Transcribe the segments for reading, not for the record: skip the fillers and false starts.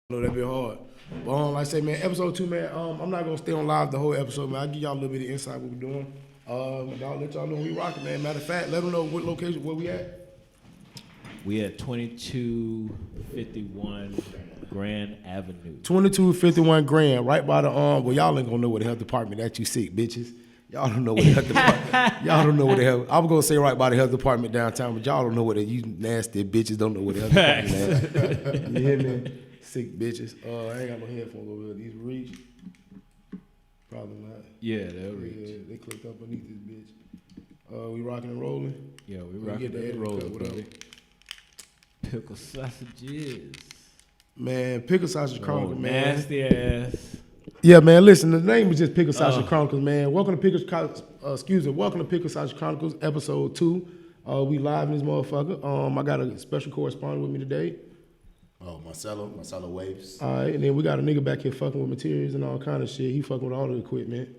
know that be hard. But like I say, man, episode 2, man, I'm not gonna stay on live the whole episode, man. I'll give y'all a little bit of insight what we're doing. I'll let y'all know we rocking, man. Matter of fact, let them know what location, where we at. We at 2251 Grand Avenue. 2251 Grand, right by the well, y'all ain't gonna know where the health department at, you sick bitches. Y'all don't know where the health department. Y'all don't know where the hell. I was gonna say right by the health department downtown, but y'all don't know where you nasty bitches don't know where the health department at. You hear me? Sick bitches. I ain't got no headphones over here. These reach? Probably not. Yeah, they'll reach. Yeah, they clicked up underneath this bitch. We rocking and rolling? Yeah, we rocking and rolling, baby. Pickle sausages. Man, Pickle Sausage Chronicles, man. Nasty ass. Yeah, man, listen, the name is just Pickle Sausage Chronicles, man. Welcome to Pickle Sausage Chronicles, episode 2. We live in this motherfucker. I got a special correspondent with me today. Oh, Marcelo Waves. All right, and then we got a nigga back here fucking with materials and all kind of shit. He fucking with all the equipment.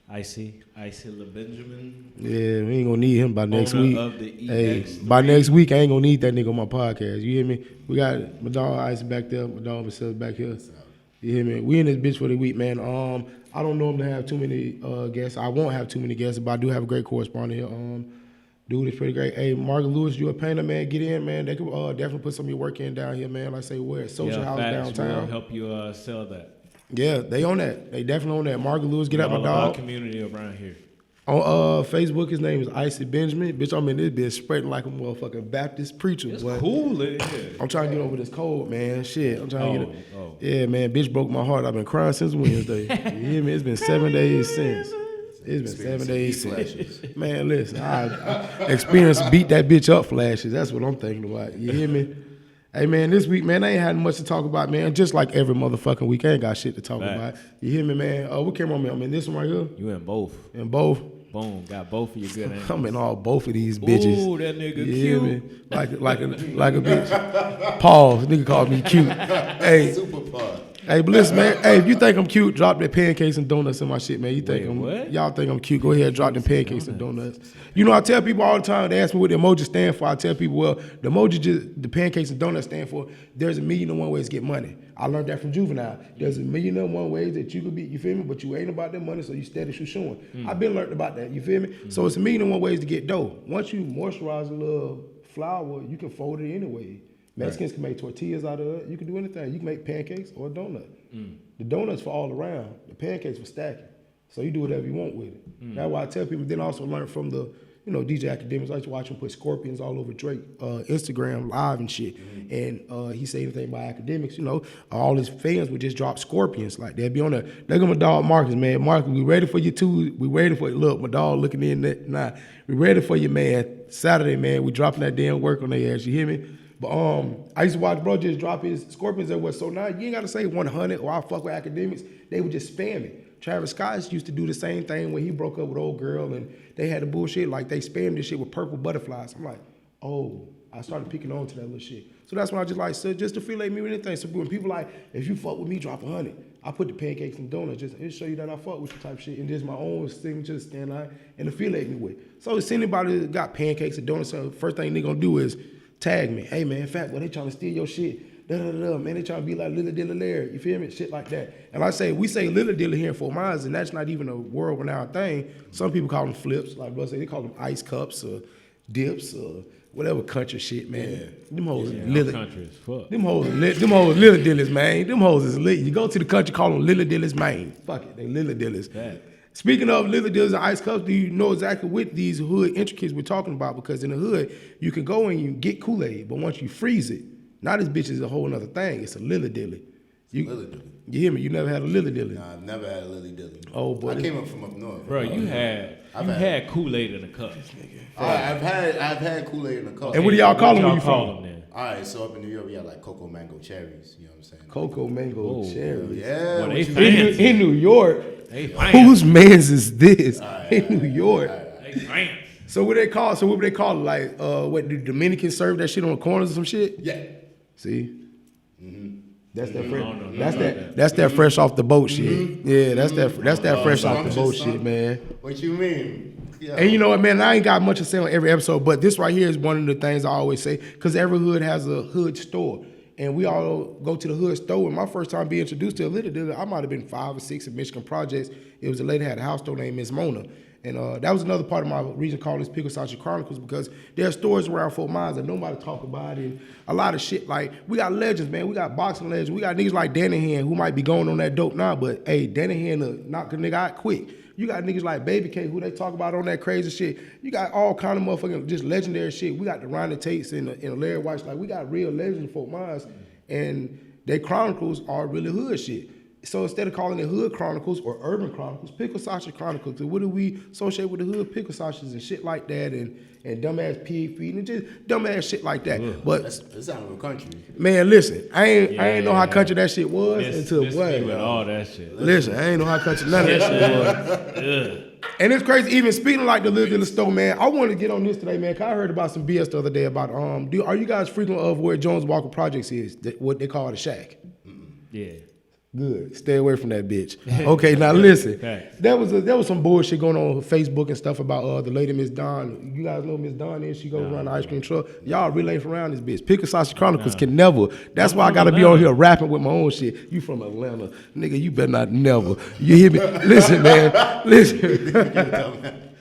Icy LeBenjamin. Yeah, we ain't gonna need him by next week. Of the hey, by next week, I ain't gonna need that nigga on my podcast. You hear me? We got my dog Icy back there, my dog Marcelo back here. You hear me? We in this bitch for the week, man. I don't normally have too many guests. I won't have too many guests, but I do have a great correspondent here. Dude is pretty great. Hey, Margaret Lewis, you a painter, man? Get in, man. They could definitely put some of your work in down here, man. Like I say, where? Social House downtown. We'll help you sell that. Yeah, they on that. They definitely on that. Margaret Lewis, get out my dog. Our community around here. On Facebook, his name is Icy Benjamin. Bitch, I'm in this bitch spreading like a motherfucking Baptist preacher. It's cool in here. I'm trying to get over this cold, man. Shit, I'm trying to get it. Yeah, man, bitch broke my heart. I've been crying since Wednesday. You hear me? It's been 7 days since. It's been 7 days since. Man, listen, I experienced beat that bitch up flashes. That's what I'm thinking about. You hear me? Hey, man, this week, man, I ain't had much to talk about, man. Just like every motherfucking week, I ain't got shit to talk about. You hear me, man? What camera I'm in? I'm in this one right here. You in both. In both? Boom, got both of your good angles. I'm in all both of these bitches. Ooh, that nigga you cute. Hear me? Like a bitch. Pause. Nigga called me cute. Hey. Super pod. Hey, but listen, man. Hey, if you think I'm cute, drop the pancakes and donuts in my shit, man. Y'all think I'm cute? Go ahead, drop the pancakes and donuts. You know, I tell people all the time. They ask me what the emoji stand for. I tell people, well, the emoji, the pancakes and donuts stand for. There's 1,000,001 ways to get money. I learned that from Juvenile. There's 1,000,001 ways that you could be. You feel me? But you ain't about that money, so you steady showing. I've been learned about that. You feel me? So it's 1,000,001 ways to get dough. Once you moisturize a little flour, you can fold it anyway. Mexicans can make tortillas out of it. You can do anything. You can make pancakes or a donut. The donut's for all around. The pancakes for stacking. So you do whatever you want with it. That's why I tell people. Then also learn from the, DJ Academics. I used to watch him put scorpions all over Drake Instagram live and shit. And he say anything about academics. All his fans would just drop scorpions like they'd be on there. They got my dog Marcus, man. Marcus, we ready for you too. We ready for you. Look, my dog looking in that. Nah, we ready for you, man. Saturday, man. We dropping that damn work on their ass. You hear me? But I used to watch bro just drop his scorpions everywhere. So now you ain't got to say 100 or I fuck with academics. They would just spam it. Travis Scott used to do the same thing when he broke up with old girl and they had the bullshit. Like they spammed this shit with purple butterflies. I'm like, oh, I started picking on to that little shit. So that's when I just like, so just affiliate me with anything. So when people like, if you fuck with me, drop 100. I put the pancakes and donuts, just it'll show you that I fuck with you type shit. And just my own signature to stand out and affiliate me with. So if anybody that got pancakes and donuts, so first thing they gonna do is tag me. Hey, man, in fact, they trying to steal your shit. Man, they trying to be like Lily Dilla Larry. You feel me? Shit like that. And we say Lily Dilla here in Fort Myers, and that's not even a world-renowned thing. Some people call them flips. Like bro say, they call them ice cups or dips or whatever country shit, man. Yeah. Them hoes Lily. Country as fuck. Them hoes Lily Dillas, man. Them hoes is lit. You go to the country, call them Lily Dillas, man. Fuck it, they Lily Dillas. Yeah. Speaking of Lily Dillas and ice cups, do you know exactly what these hood intricacies we're talking about? Because in the hood, you can go and you get Kool-Aid, but once you freeze it, now this bitch is a whole other thing. It's a Lily Dilly. Lily Dilly. You hear me? You never had a Lily Dilly? Nah, I've never had a Lily Dilly. Oh, boy. I came up from up north. Bro, you had Kool-Aid in a cup. I've had Kool-Aid in a cup. And what do y'all call them where you from? All right, so up in New York, we got like cocoa mango cherries. You know what I'm saying? Cocoa mango cherries. Yeah. Well, they fancy. In New York. Whose man's is this? In New York. They fancy. So what they call? So what would they call it? Like what do Dominicans serve that shit on the corners or some shit? Yeah. See. That's that fresh. That's that fresh off the boat shit. Yeah, that's that fresh off the boat shit, man. What you mean? Yeah. And you know what, man? I ain't got much to say on every episode, but this right here is one of the things I always say because every hood has a hood store. and we all go to the hood store. And my first time being introduced to a little dealer, I might have been 5 or 6 in Michigan Projects. It was a lady that had a house store named Miss Mona. And that was another part of my reason calling this Pickled Chronicles, because there are stories around Fort Myers that nobody talk about, and a lot of shit. Like, we got legends, man. We got boxing legends. We got niggas like Danahan who might be going on that dope now, but hey, Danahan knock a nigga out quick. You got niggas like Baby K who they talk about on that crazy shit. You got all kind of motherfucking just legendary shit. We got the Ronnie Tates and the Larry Whites. Like, we got real legends in Fort Myers, and their chronicles are really hood shit. So instead of calling it Hood Chronicles or Urban Chronicles, Pickled Chronicles. And what do we associate with the hood? Pickled and shit like that, and dumbass pig feeding and just dumbass shit like that. Ugh. But that's out of a country. Man, listen, I ain't know how country that shit was until what? With all that shit. Listen, I ain't know how country none of that shit was. And it's crazy. Even speaking like the little store, man, I wanted to get on this today, man. Cause I heard about some BS the other day about are you guys frequent of where Jones Walker Projects is? What they call the shack? Yeah. Good. Stay away from that bitch. Okay, now listen. There was some bullshit going on Facebook and stuff about the lady Miss Dawn. You guys know Miss Dawn is? She goes around the ice cream truck. Y'all really ain't from around this bitch. Pickled Chronicles can never. That's why I gotta be on here rapping with my own shit. You from Atlanta. Nigga, you better not never. You hear me? Listen, man. Listen.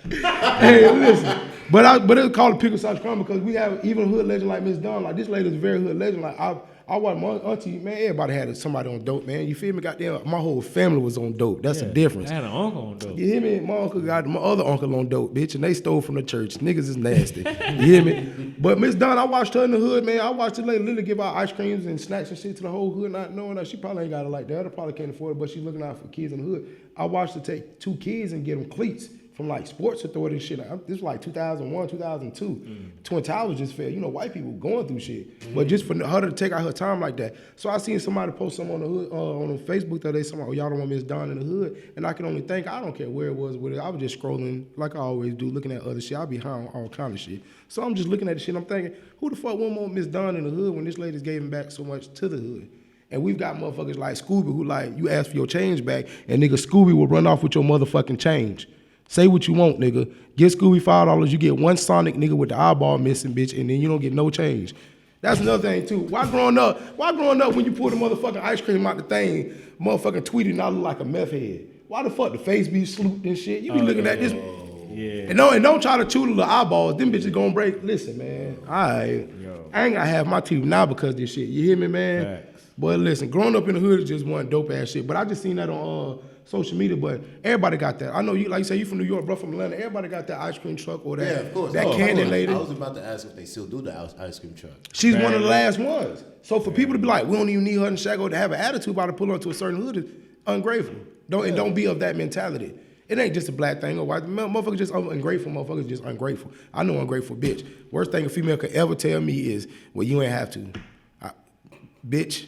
Hey, listen. But it's called Pickled Chronicles because we have even hood legend like Miss Dawn. Like, this lady's a very hood legend. Like, I watched my auntie, man, everybody had somebody on dope, man. You feel me? Goddamn, my whole family was on dope. That's the difference. I had an uncle on dope. You hear me? My uncle got my other uncle on dope, bitch, and they stole from the church. Niggas is nasty. You hear me? But Miss Dawn, I watched her in the hood, man. I watched the lady literally give out ice creams and snacks and shit to the whole hood, not knowing that she probably ain't got it like that. I probably can't afford it, but she's looking out for kids in the hood. I watched her take 2 kids and get them cleats from like Sports Authority and shit. This was like 2001, 2002. Twin Towers just fell. You know, white people going through shit. But just for her to take out her time like that. So I seen somebody post something on the hood, on Facebook the other day, somebody, oh, y'all don't want Miss Dawn in the hood. And I can only think, I don't care where it was with it. I was just scrolling like I always do, looking at other shit. I be high on all kind of shit. So I'm just looking at the shit. I'm thinking, who the fuck wouldn't want Miss Dawn in the hood when this lady's giving back so much to the hood? And we've got motherfuckers like Scooby who like, you ask for your change back, and nigga Scooby will run off with your motherfucking change. Say what you want, nigga. Give Scooby $5, you get one Sonic nigga with the eyeball missing, bitch, and then you don't get no change. That's another thing too. Why growing up when you pull the motherfucking ice cream out the thing, motherfucking tweeting, I look like a meth head? Why the fuck the face be slooped and shit? You be looking at this. Yeah. And don't try to chew the little eyeballs. Them bitches gonna break. Listen, man. I ain't gotta have my teeth now because of this shit. You hear me, man? Facts. Boy, listen, growing up in the hood is just one dope ass shit. But I just seen that on social media, but everybody got that. I know you, like you say, you from New York, bro, from Atlanta. Everybody got that ice cream truck or that, of course. That candy lady. I was about to ask if they still do the ice cream truck. She's one of the last ones. So for people to be like, we don't even need her in Chicago to have an attitude about to pull onto a certain hood is ungrateful. Don't be of that mentality. It ain't just a black thing or white. Motherfuckers just ungrateful. Motherfuckers just ungrateful. I know ungrateful bitch. Worst thing a female could ever tell me is, well, you ain't have to. Bitch,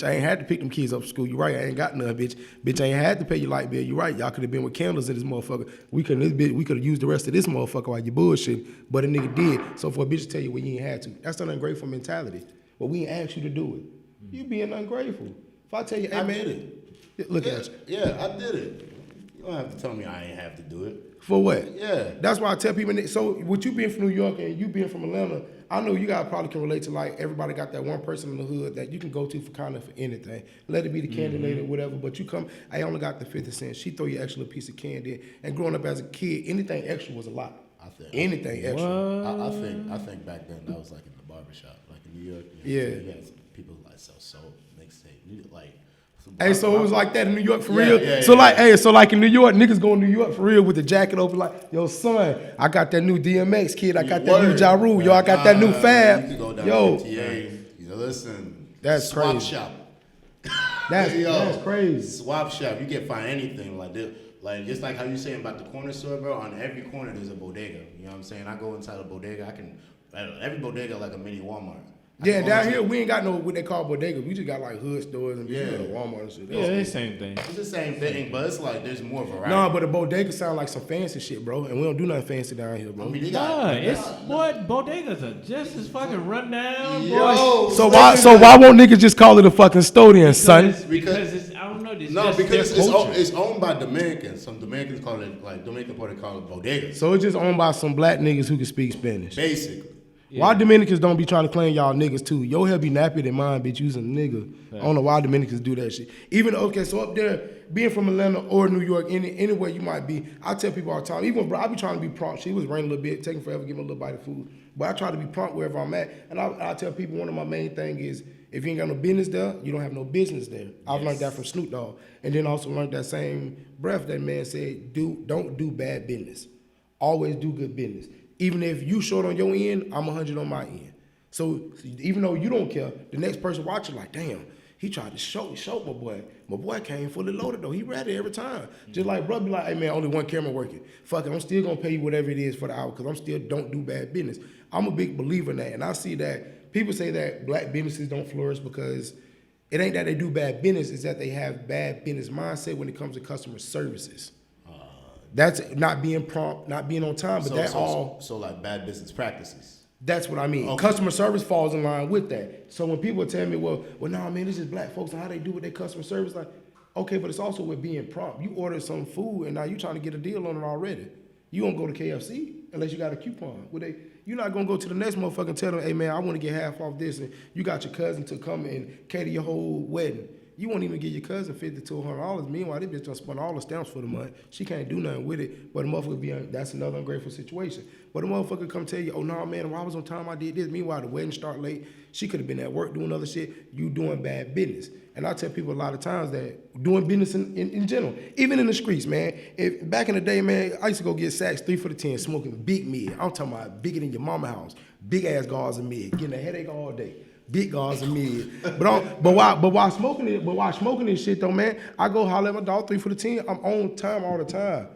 I ain't had to pick them kids up from school. You right, I ain't got none, bitch. Bitch, I ain't had to pay your light bill. You right, y'all could have been with candles in this motherfucker. We could have used the rest of this motherfucker while you bullshit, but a nigga did. So for a bitch to tell you, well, you ain't had to. That's an ungrateful mentality. But we ain't asked you to do it. You being ungrateful. If I tell you, hey, I man, did it. Look at you. Yeah, I did it. You don't have to tell me I ain't have to do it. For what? Yeah. That's why I tell people, so with you being from New York and you being from Atlanta, I know you guys probably can relate to, like, everybody got that one person in the hood that you can go to for kind of for anything. Let it be the candy lady or whatever, but you come, I only got the 50 cents. She throw you an extra little piece of candy. And growing up as a kid, anything extra was a lot. Anything extra. I think back then that was like in the barbershop, like in New York. You had people like sell soap, mixtape, like. Hey, so it was like that in New York for real. So like in New York, niggas go to New York for real with the jacket open, like, yo, son, I got that new DMX kid, I got that new Ja Rule, yo, I got that new Fab. You can go down yo, to MTA, listen, that's swap crazy. shop. That's crazy. Swap shop, you can find anything like this. Like, just like how you saying about the corner store, bro, on every corner there's a bodega. You know what I'm saying? I go inside a bodega, every bodega like a mini Walmart. Yeah, down here we ain't got no what they call bodegas. We just got like hood stores and Walmart and shit. Yeah, it's the same thing. It's the same thing, but it's like there's more variety. No, but a bodega sound like some fancy shit, bro. And we don't do nothing fancy down here, bro. I mean, bodegas are just as fucking run down. Yo, so why won't niggas just call it a fucking custodian, son? Because it's, I don't know. Because it's owned by Dominicans. Some Dominicans call it, like, Dominican Puerto call it bodega. So it's just owned by some black niggas who can speak Spanish. Basically. Why Dominicans don't be trying to claim y'all niggas too? Your hair be nappier than mine, bitch. You's a nigga. I don't know why Dominicans do that shit. Even okay, so up there, being from Atlanta or New York, anywhere you might be, I tell people all the time. Even bro, I be trying to be prompt. She was raining a little bit, taking forever, giving a little bite of food. But I try to be prompt wherever I'm at. And I tell people one of my main thing is if you ain't got no business there, you don't have no business there. I've learned that from Snoop Dogg, and then also learned that same breath that man said, don't do bad business. Always do good business. Even if you short on your end, I'm 100 on my end. So even though you don't care, the next person watching like, damn, he tried to show my boy. My boy came fully loaded though. He ready every time. Just like bro be like, hey man, only one camera working. Fuck it, I'm still gonna pay you whatever it is for the hour because I'm still don't do bad business. I'm a big believer in that, and I see that people say that black businesses don't flourish because it ain't that they do bad business, it's that they have bad business mindset when it comes to customer services. That's not being prompt, not being on time, but So like bad business practices. That's what I mean. Okay. Customer service falls in line with that. So when people tell me, well, nah, man, this is black folks and how they do with their customer service, like, okay, but it's also with being prompt. You order some food and now you trying to get a deal on it already. You won't go to KFC unless you got a coupon. You're not gonna go to the next motherfucker and tell them, hey man, I want to get half off this, and you got your cousin to come and cater your whole wedding. You won't even give your cousin $50 to $100. Meanwhile, this bitch done spent all the stamps for the month. She can't do nothing with it. But the motherfucker that's another ungrateful situation. But the motherfucker come tell you, oh no, man, when I was on time, I did this. Meanwhile, the wedding start late. She could have been at work doing other shit. You doing bad business. And I tell people a lot of times that doing business in general, even in the streets, man. If back in the day, man, I used to go get sacks 3 for the 10, smoking big mid. I'm talking about bigger than your mama house, big ass gauze of mid, getting a headache all day. Big gauze of mid. But while smoking this shit though, man, I go holler at my dog 3 for the 10. I'm on time all the time.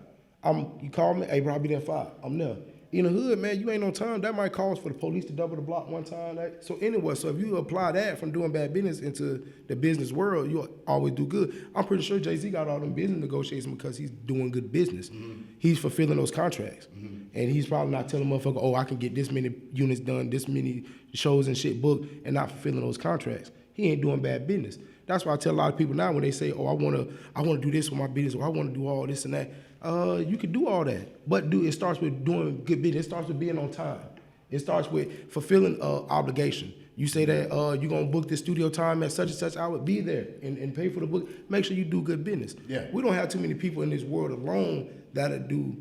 You call me, hey bro, I'll be there at 5. I'm there. In the hood, man, you ain't on time. That might cause for the police to double the block one time. So anyway, so if you apply that from doing bad business into the business world, you'll always do good. I'm pretty sure Jay-Z got all them business negotiations because he's doing good business. Mm-hmm. He's fulfilling those contracts. Mm-hmm. And he's probably not telling motherfucker, oh, I can get this many units done, this many shows and shit booked, and not fulfilling those contracts. He ain't doing bad business. That's why I tell a lot of people now when they say, oh, I wanna do this with my business, or I wanna do all this and that. You can do all that, but it starts with doing good business. It starts with being on time. It starts with fulfilling obligation. You say that you're gonna book the studio time at such and such hour, be there and pay for the book. Make sure you do good business. Yeah. We don't have too many people in this world alone that'll do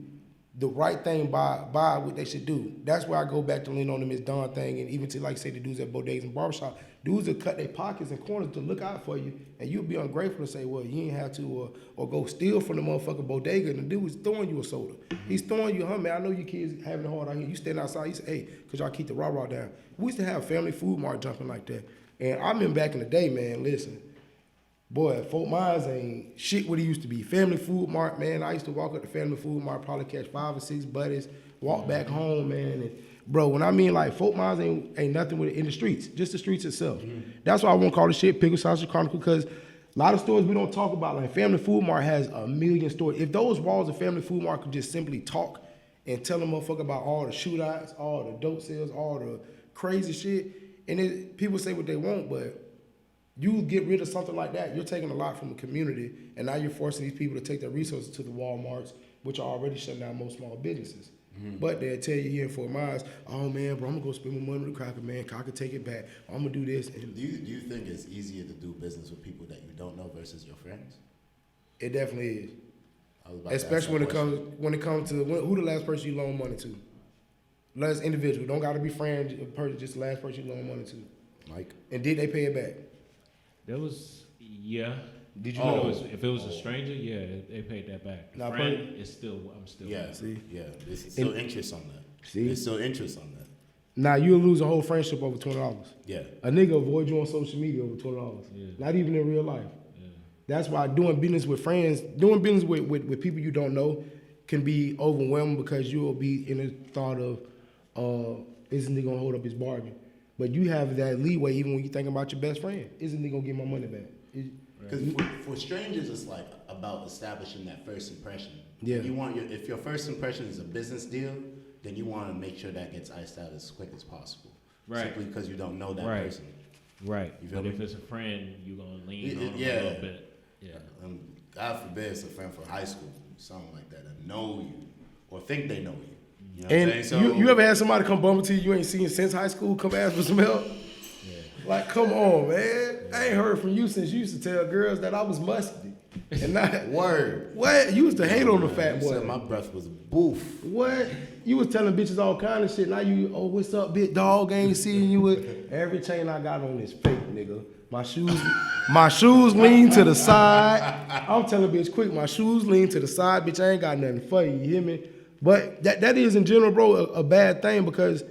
the right thing by what they should do. That's where I go back to lean on the Miss Dawn thing, and even to like say the dudes at bodegas and barbershop, dudes that cut their pockets and corners to look out for you, and you'll be ungrateful to say, well, you ain't have to, or go steal from the motherfucking bodega, and the dude is throwing you a soda. He's throwing you, man, I know you kids having it hard out here. You stand outside, you say, hey, could y'all keep the rah-rah down? We used to have Family Food Mart jumping like that. And I remember back in the day, man, listen, boy, Fort Myers ain't shit what it used to be. Family Food Mart, man, I used to walk up to Family Food Mart, probably catch 5 or 6 buddies, walk back home, man. And bro, when I mean like Fort Myers ain't nothing with it in the streets, just the streets itself. Mm-hmm. That's why I won't call the shit Pickled Sausage Chronicles, because a lot of stores we don't talk about, like Family Food Mart has a million stores. If those walls of Family Food Mart could just simply talk and tell a motherfucker about all the shootouts, all the dope sales, all the crazy shit, and people say what they want, but you get rid of something like that, you're taking a lot from the community, and now you're forcing these people to take their resources to the Walmarts, which are already shutting down most small businesses. Mm-hmm. But they'll tell you here in Fort Myers, oh man, bro, I'm gonna go spend my money with the cracker, man. I can take it back. I'm gonna do this. And do you think it's easier to do business with people that you don't know versus your friends? It definitely is. Especially when it comes to who the last person you loan money to. Last individual. Don't gotta be friend, just the last person you loan money to. Mike. And did they pay it back? There was, yeah. Did you know if it was a stranger, yeah, they paid that back. The friend is still, I'm still. Yeah, see, yeah. There's still interest on that. See, there's still interest on that. Now you'll lose a whole friendship over $20. Yeah, a nigga avoid you on social media over $20. Yeah. Not even in real life. Yeah. That's why doing business with friends, doing business with people you don't know, can be overwhelming because you will be in the thought of, isn't he gonna hold up his bargain? But you have that leeway even when you think about your best friend. Isn't he gonna get my money back? Because for strangers, it's like about establishing that first impression. Yeah. If your first impression is a business deal, then you want to make sure that gets iced out as quick as possible. Right. Simply because you don't know that person. Right. But if it's a friend, you're gonna lean on them a little bit. Yeah. God forbid it's a friend from high school, something like that know you or think they know you. You know what I'm And saying? So, you ever had somebody come bump into you ain't seen since high school come ask for some help? Yeah. Like, come on, man. I ain't heard from you since you used to tell girls that I was musty. And not word. What? You used to hate on the fat boy. Said my breath was boof. What? You was telling bitches all kind of shit. Now you, oh, what's up, big dog? Ain't seeing you with every chain I got on is fake, nigga. My shoes lean to the side. I'm telling bitch quick, my shoes lean to the side, bitch. I ain't got nothing for you. You hear me? But that is in general, bro, a bad thing because,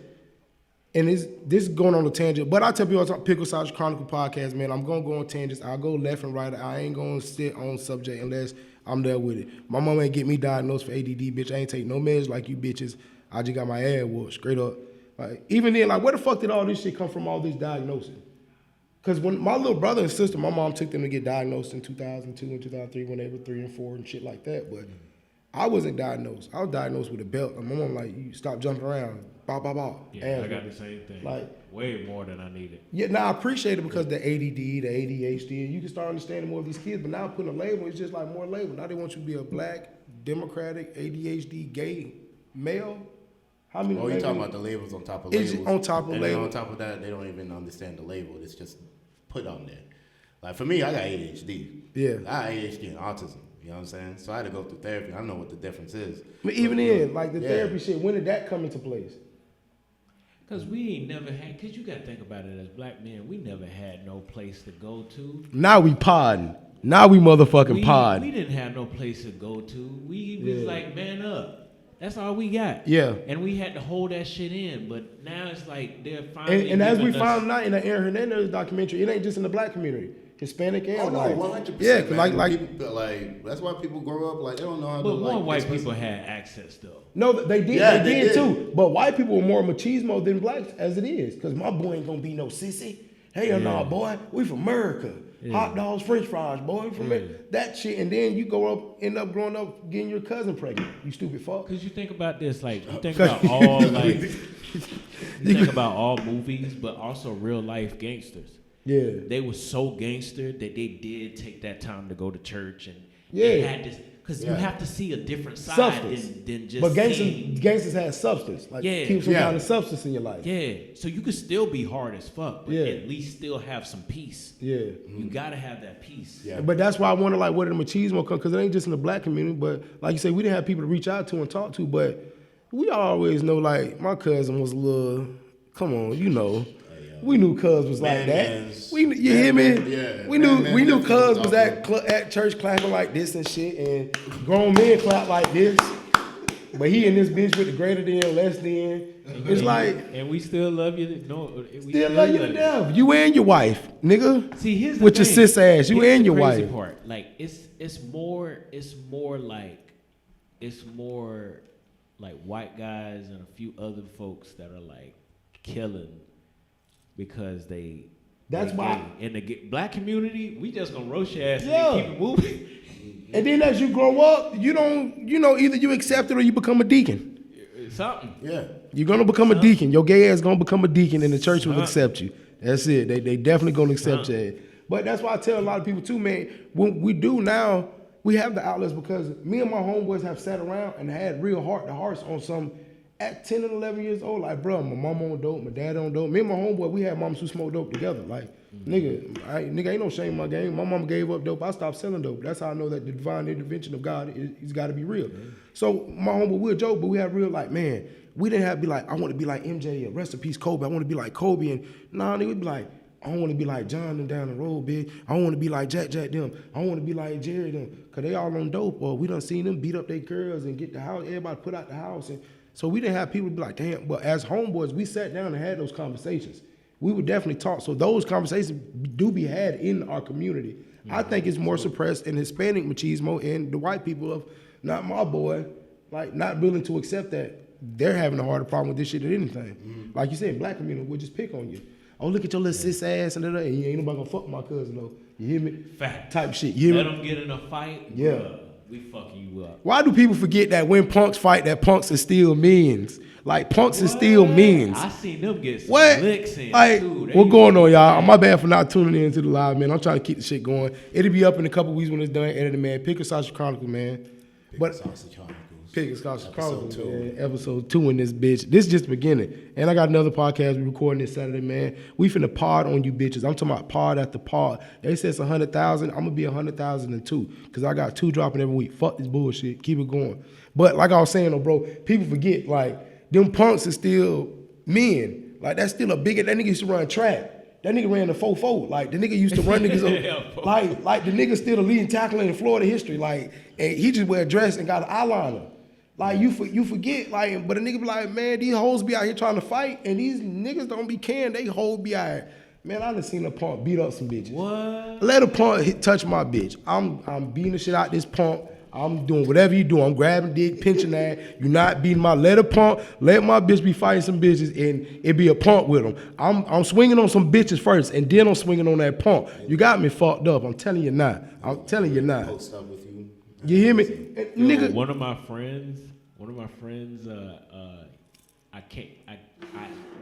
and this is going on a tangent. But I tell people all the time, Pickled Chronicle podcast, man. I'm gonna go on tangents. I'll go left and right. I ain't gonna sit on subject unless I'm there with it. My mama ain't get me diagnosed for ADD, bitch. I ain't take no meds like you bitches. I just got my ass whooped straight up. Like, even then, like, where the fuck did all this shit come from? All this diagnosing? Because when my little brother and sister, my mom took them to get diagnosed in 2002 and 2003 when they were 3 and 4 and shit like that. But I wasn't diagnosed. I was diagnosed with a belt. And my mom like, you stop jumping around. Bow, bow, bow. Yeah, I got the same thing. Like, way more than I needed. Yeah, now I appreciate it because the ADD, the ADHD, you can start understanding more of these kids. But now putting a label, it's just like more label. Now they want you to be a black, Democratic, ADHD, gay male. How many? Oh, you talking about the labels on top of labels? It's on top of labels. On top of that, they don't even understand the label. It's just put on there. Like for me, I got ADHD. Yeah. I got ADHD and autism. You know what I'm saying? So I had to go through therapy. I know what the difference is. But even then, like the therapy shit, when did that come into place? Because we ain't never had, because you got to think about it as black men, we never had no place to go to. Now we podding. Now we motherfucking pod. We didn't have no place to go to. We was like, man up. That's all we got. Yeah. And we had to hold that shit in. But now it's like they're finally. And as we found out in the Aaron Hernandez documentary, it ain't just in the black community. Hispanic and white. 100%. Yeah, man. Like that's why people grow up like they don't know how to. But more white people had access though. No, they did. Yeah, they did too. But white people were more machismo than blacks, as it is. Because my boy ain't gonna be no sissy. Hell no, boy. We from America. Hot dogs, French fries, boy. From that shit. And then you end up growing up getting your cousin pregnant. You stupid fuck. Because you think about this, like you think about all like you think about all movies, but also real life gangsters. Yeah. They were so gangster that they did take that time to go to church and they had this because you have to see a different side than just. But gangsters had substance. Like keep some kind of substance in your life. Yeah. So you could still be hard as fuck, but at least still have some peace. Yeah. You gotta have that peace. Yeah. But that's why I wonder like where the machismo come, because it ain't just in the black community, but like you say, we didn't have people to reach out to and talk to, but we always know like my cousin was a little, come on, you know. We knew Cuz was like that. You hear me? Yeah. We knew Cuz was at church clapping like this and shit, and grown men clap like this. But he in this bitch with the greater than, less than. It's like, and we still love you. No, we still love you to death. You and your wife, nigga. See, here's the with thing. Your sis ass. You and your wife. Part. Like it's more like white guys and a few other folks that are like killing. Because that's why in the black community, we just gonna roast your ass and keep it moving. And then as you grow up, either you accept it or you become a deacon. Something. Yeah. You're gonna become a deacon. Your gay ass gonna become a deacon and the church will accept you. That's it. They definitely gonna accept you. But that's why I tell a lot of people too, man, when we do now, we have the outlets because me and my homeboys have sat around and had real heart-to-hearts on some. At 10 and 11 years old, like, bro, my mom on dope, my dad on dope. Me and my homeboy, we had moms who smoked dope together. Like, nigga, ain't no shame in my game. My mama gave up dope. I stopped selling dope. That's how I know that the divine intervention of God, he's got to be real. So my homeboy, we'll joke, but we have real, like, man, we didn't have to be like, I want to be like MJ or rest in peace Kobe. I want to be like Kobe. And nah, they would be like, I don't want to be like John them down the road, big. I don't want to be like Jack them. I don't want to be like Jerry them. Because they all on dope. Or we done seen them beat up their girls and get the house, everybody put out the house. And so we didn't have people be like, damn, but as homeboys, we sat down and had those conversations. We would definitely talk. So those conversations do be had in our community. I think it's more suppressed in Hispanic machismo and the white people of, not my boy, like not willing to accept that they're having a harder problem with this shit than anything. Like you said, black community will just pick on you. Oh, look at your little sis ass and you ain't nobody gonna fuck my cousin though. You hear me? Fact. Type shit. You hear me? Let them get in a fight. Yeah. Bruh. We fucking you up. Why do people forget that when punks fight, that punks are still millions? Like, punks are still millions. I seen them get some licks in, like, too. What's going on, y'all? My bad for not tuning in to the live, man. I'm trying to keep the shit going. It'll be up in a couple weeks when it's done. Edited, man. Pickled Sausage Chronicles, man. Pickled Sausage Chronicles. Pickled, Chronicles, man. Episode 2 in this bitch. This is just the beginning. And I got another podcast we recording this Saturday, man. We finna pod on you bitches. I'm talking about pod after pod. They said it's 100,000. I'm gonna be 100,002 because I got 2 dropping every week. Fuck this bullshit. Keep it going. But like I was saying, though, bro, people forget, like, them punks is still men. Like, that's still a bigger, that nigga used to run track. That nigga ran the 4-4. Like, the nigga used to run niggas like the nigga still the leading tackler in Florida history. Like, and he just wear a dress and got an eyeliner. Like, you forget, like, but a nigga be like, man, these hoes be out here trying to fight, and these niggas don't be caring. They hoes be out here. Man, I done seen a punk beat up some bitches. What? Let a punk touch my bitch. I'm beating the shit out this punk. I'm doing whatever you do. I'm grabbing dick, pinching ass. You not beating my. Let a punk. Let my bitch be fighting some bitches, and it be a punk with them. I'm swinging on some bitches first, and then I'm swinging on that punk. You got me fucked up. I'm telling you now. I'm telling you now. Post up with you. You hear me, nigga? One of my friends.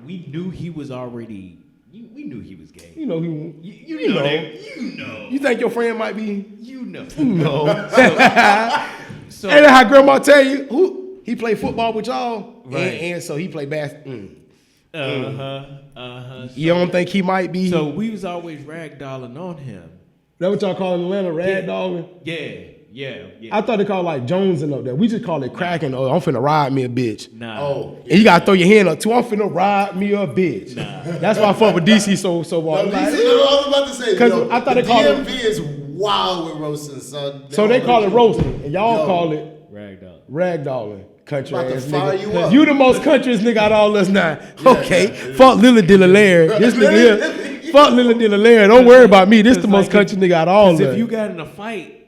We knew he was already. We knew he was gay. You know he. You know. You know. You think your friend might be? You know. No. So Ain't that how grandma tell you? Who he play football with y'all, right. and so he play basketball. You So, don't think he might be? so we was always ragdolling on him. That what y'all call in Atlanta, ragdolling? Yeah. I thought they called like Jonesing up there. We just call it cracking. Oh, I'm finna ride me a bitch. Nah. Oh. And you gotta throw your hand up too. I'm finna ride me a bitch. Nah. That's why I fuck with DC so hard. No, I was about to say, 'Cause I thought they called it- DMV is wild with roasting, son. So they call it roasting, and y'all call it Ragdoll. ragdolling. Country About to ass fire nigga. you up. You the most countryest nigga out of all us now. Okay, fuck Lily Dillalaire. This nigga here, fuck Lily Dillalaire. Don't worry about me. This the most country nigga out of all us. If you got in a fight,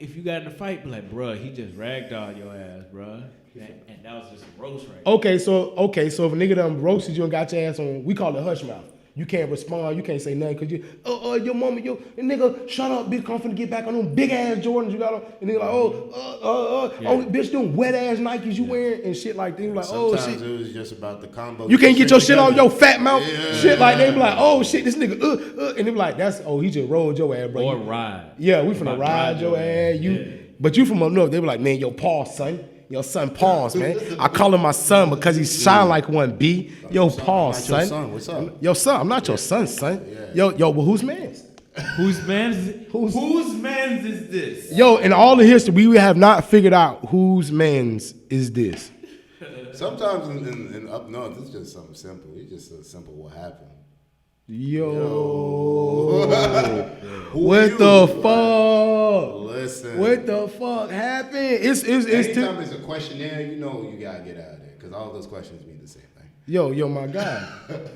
be like, bruh, he just ragdolled your ass, bruh. And that was just a roast right Okay, so if a nigga done roasted you and got your ass on, we call it hush mouth. You can't respond, you can't say nothing, cause your mama, and nigga, shut up, bitch, I'm finna get back on them big ass Jordans you got on. And nigga like, oh, bitch, them wet ass Nikes you wearing and shit like that. Like, oh Sometimes shit. it was just about the combo. You can't get your shit on your fat mouth. Yeah. Shit like they be like, oh shit, this nigga, and they be like, he just rolled your ass, bro. Or ride. Yeah, we finna ride your ass. But you from up north, they be like, man, your paw, son. Your son Paws, man. I call him my son because he shine like one, B. Yo, Paws, son. Your son, what's up? Yo, son, I'm not your son, son. Yo, well, whose man's? Whose man's is this? Yo, in all the history, we have not figured out whose man's is this. Sometimes in up north, it's just something simple. It's just so simple what happened. Yo. What the fuck? Listen. What the fuck happened? It's Anytime there's a questionnaire, you know you gotta get out of there because all those questions mean the same thing. Yo, my guy.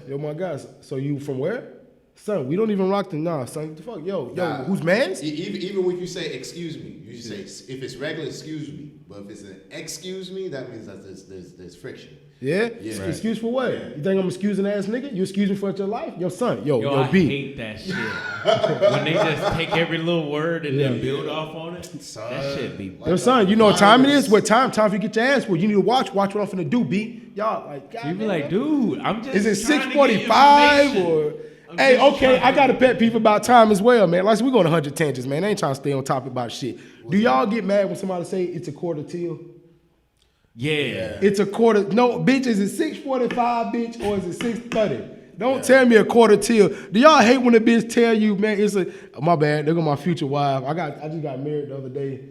Yo, my guy. So you from where? Son, we don't even rock the son. What the fuck? Yo, whose man's? Even when you say excuse me, you say if it's regular, excuse me. But if it's an excuse me, that means that there's friction. Yeah? Yeah. Excuse for what? Yeah. You think I'm excusing ass nigga? You excuse me for your life? Yo, son. Yo, I B. hate that shit. When they just take every little word and then build off on it. Son. That shit be. Yo, son, you know what time it is? What time? Time for you to get your ass whooped. You need to watch what I'm finna do, B. Y'all, like, God, You be like, dude, I'm just. is it trying to get 6:45 information. or? I'm Hey, just okay, trying I to got a get- pet peeve about time as well, man. Like, we going 100 tangents, man. I ain't trying to stay on topic about shit. Do y'all get mad when somebody say it's a quarter till? Yeah. It's a quarter. No, bitch, is it 6:45, bitch, or is it 6:30? Don't tell me a quarter till. Do y'all hate when a bitch tell you, man, it's a, my bad, there go my future wife. I just got married the other day.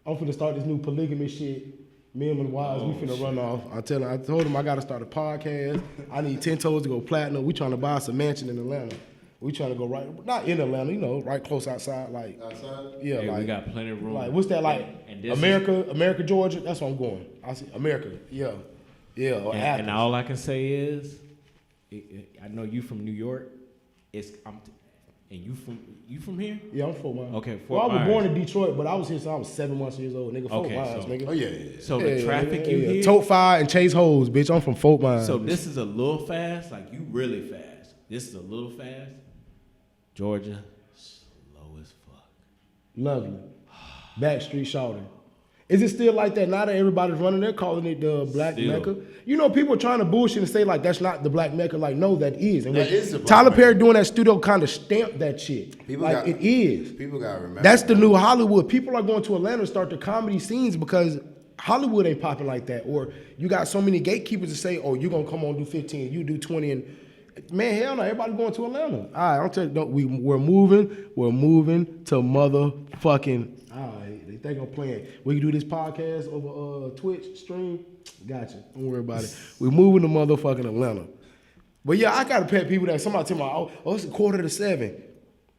I'm finna start this new polygamy shit. Me and my wives, we finna run off. I told him I gotta start a podcast. I need 10 toes to go platinum. We trying to buy us a mansion in Atlanta. We trying to go not in Atlanta, right close outside, like. Outside? Yeah, Hey, like. we got plenty of room. Like, what's that like? And this America, Georgia. That's where I'm going. I see America. Yeah. Or And Athens. all I can say is, I know you from New York. And you from here? Yeah, I'm Fort Myers. Okay, Well, I Fort was Myers. born in Detroit, but I was here since I was 7 months years old. Nigga, Fort Okay, Myers, so- nigga. Oh yeah. So the traffic yeah, you yeah. hear. Tote fire and chase hoes, bitch. I'm from Fort Myers. So this is a little fast, like you really fast. This is a little fast. Georgia, slow as fuck. Lovely. Backstreet shouting. Is it still like that? Now that everybody's running, they're calling it the Black Still. Mecca. You know, people are trying to bullshit and say like that's not the Black Mecca. Like, no, that is. And That when is the Black Tyler Mecca. Perry doing that studio kind of stamped that shit. Like, it is. People gotta remember. That's the new Hollywood. People are going to Atlanta to start the comedy scenes because Hollywood ain't popping like that. Or you got so many gatekeepers to say, oh, you gonna come on do 15, you do 20, and man, hell no, everybody going to Atlanta. All right, I'm telling you, we're moving to motherfucking. All right, they think I'm playing. We can do this podcast over Twitch stream. Gotcha. Don't worry about it. We're moving to motherfucking Atlanta. But yeah, I gotta pet people that somebody tell me, oh, it's 6:45.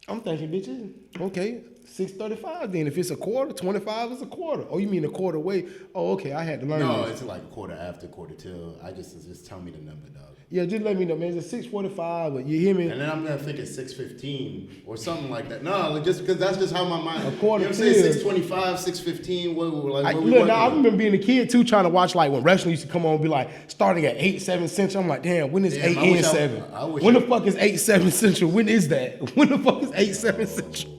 I'm thinking, bitches, okay, 6:35 then. If it's a quarter, 25 is a quarter. Oh, you mean a quarter away? Oh, okay, I had to learn No, this. it's like a quarter after, quarter till. Just tell me the number, dog. Yeah, just let me know, man. It's 6:45, but you hear me? And then I'm gonna think it's 6:15 or something like that. No, just because that's just how my mind. A quarter you know what I'm saying? till. 6:25, 6:15. Look, now I remember being a kid too, trying to watch like when wrestling used to come on and be like starting at 8/7 Central. I'm like, damn, when is 8 and 7? When the fuck is 8/7 Central? When is that? When the fuck is 8/7 Central?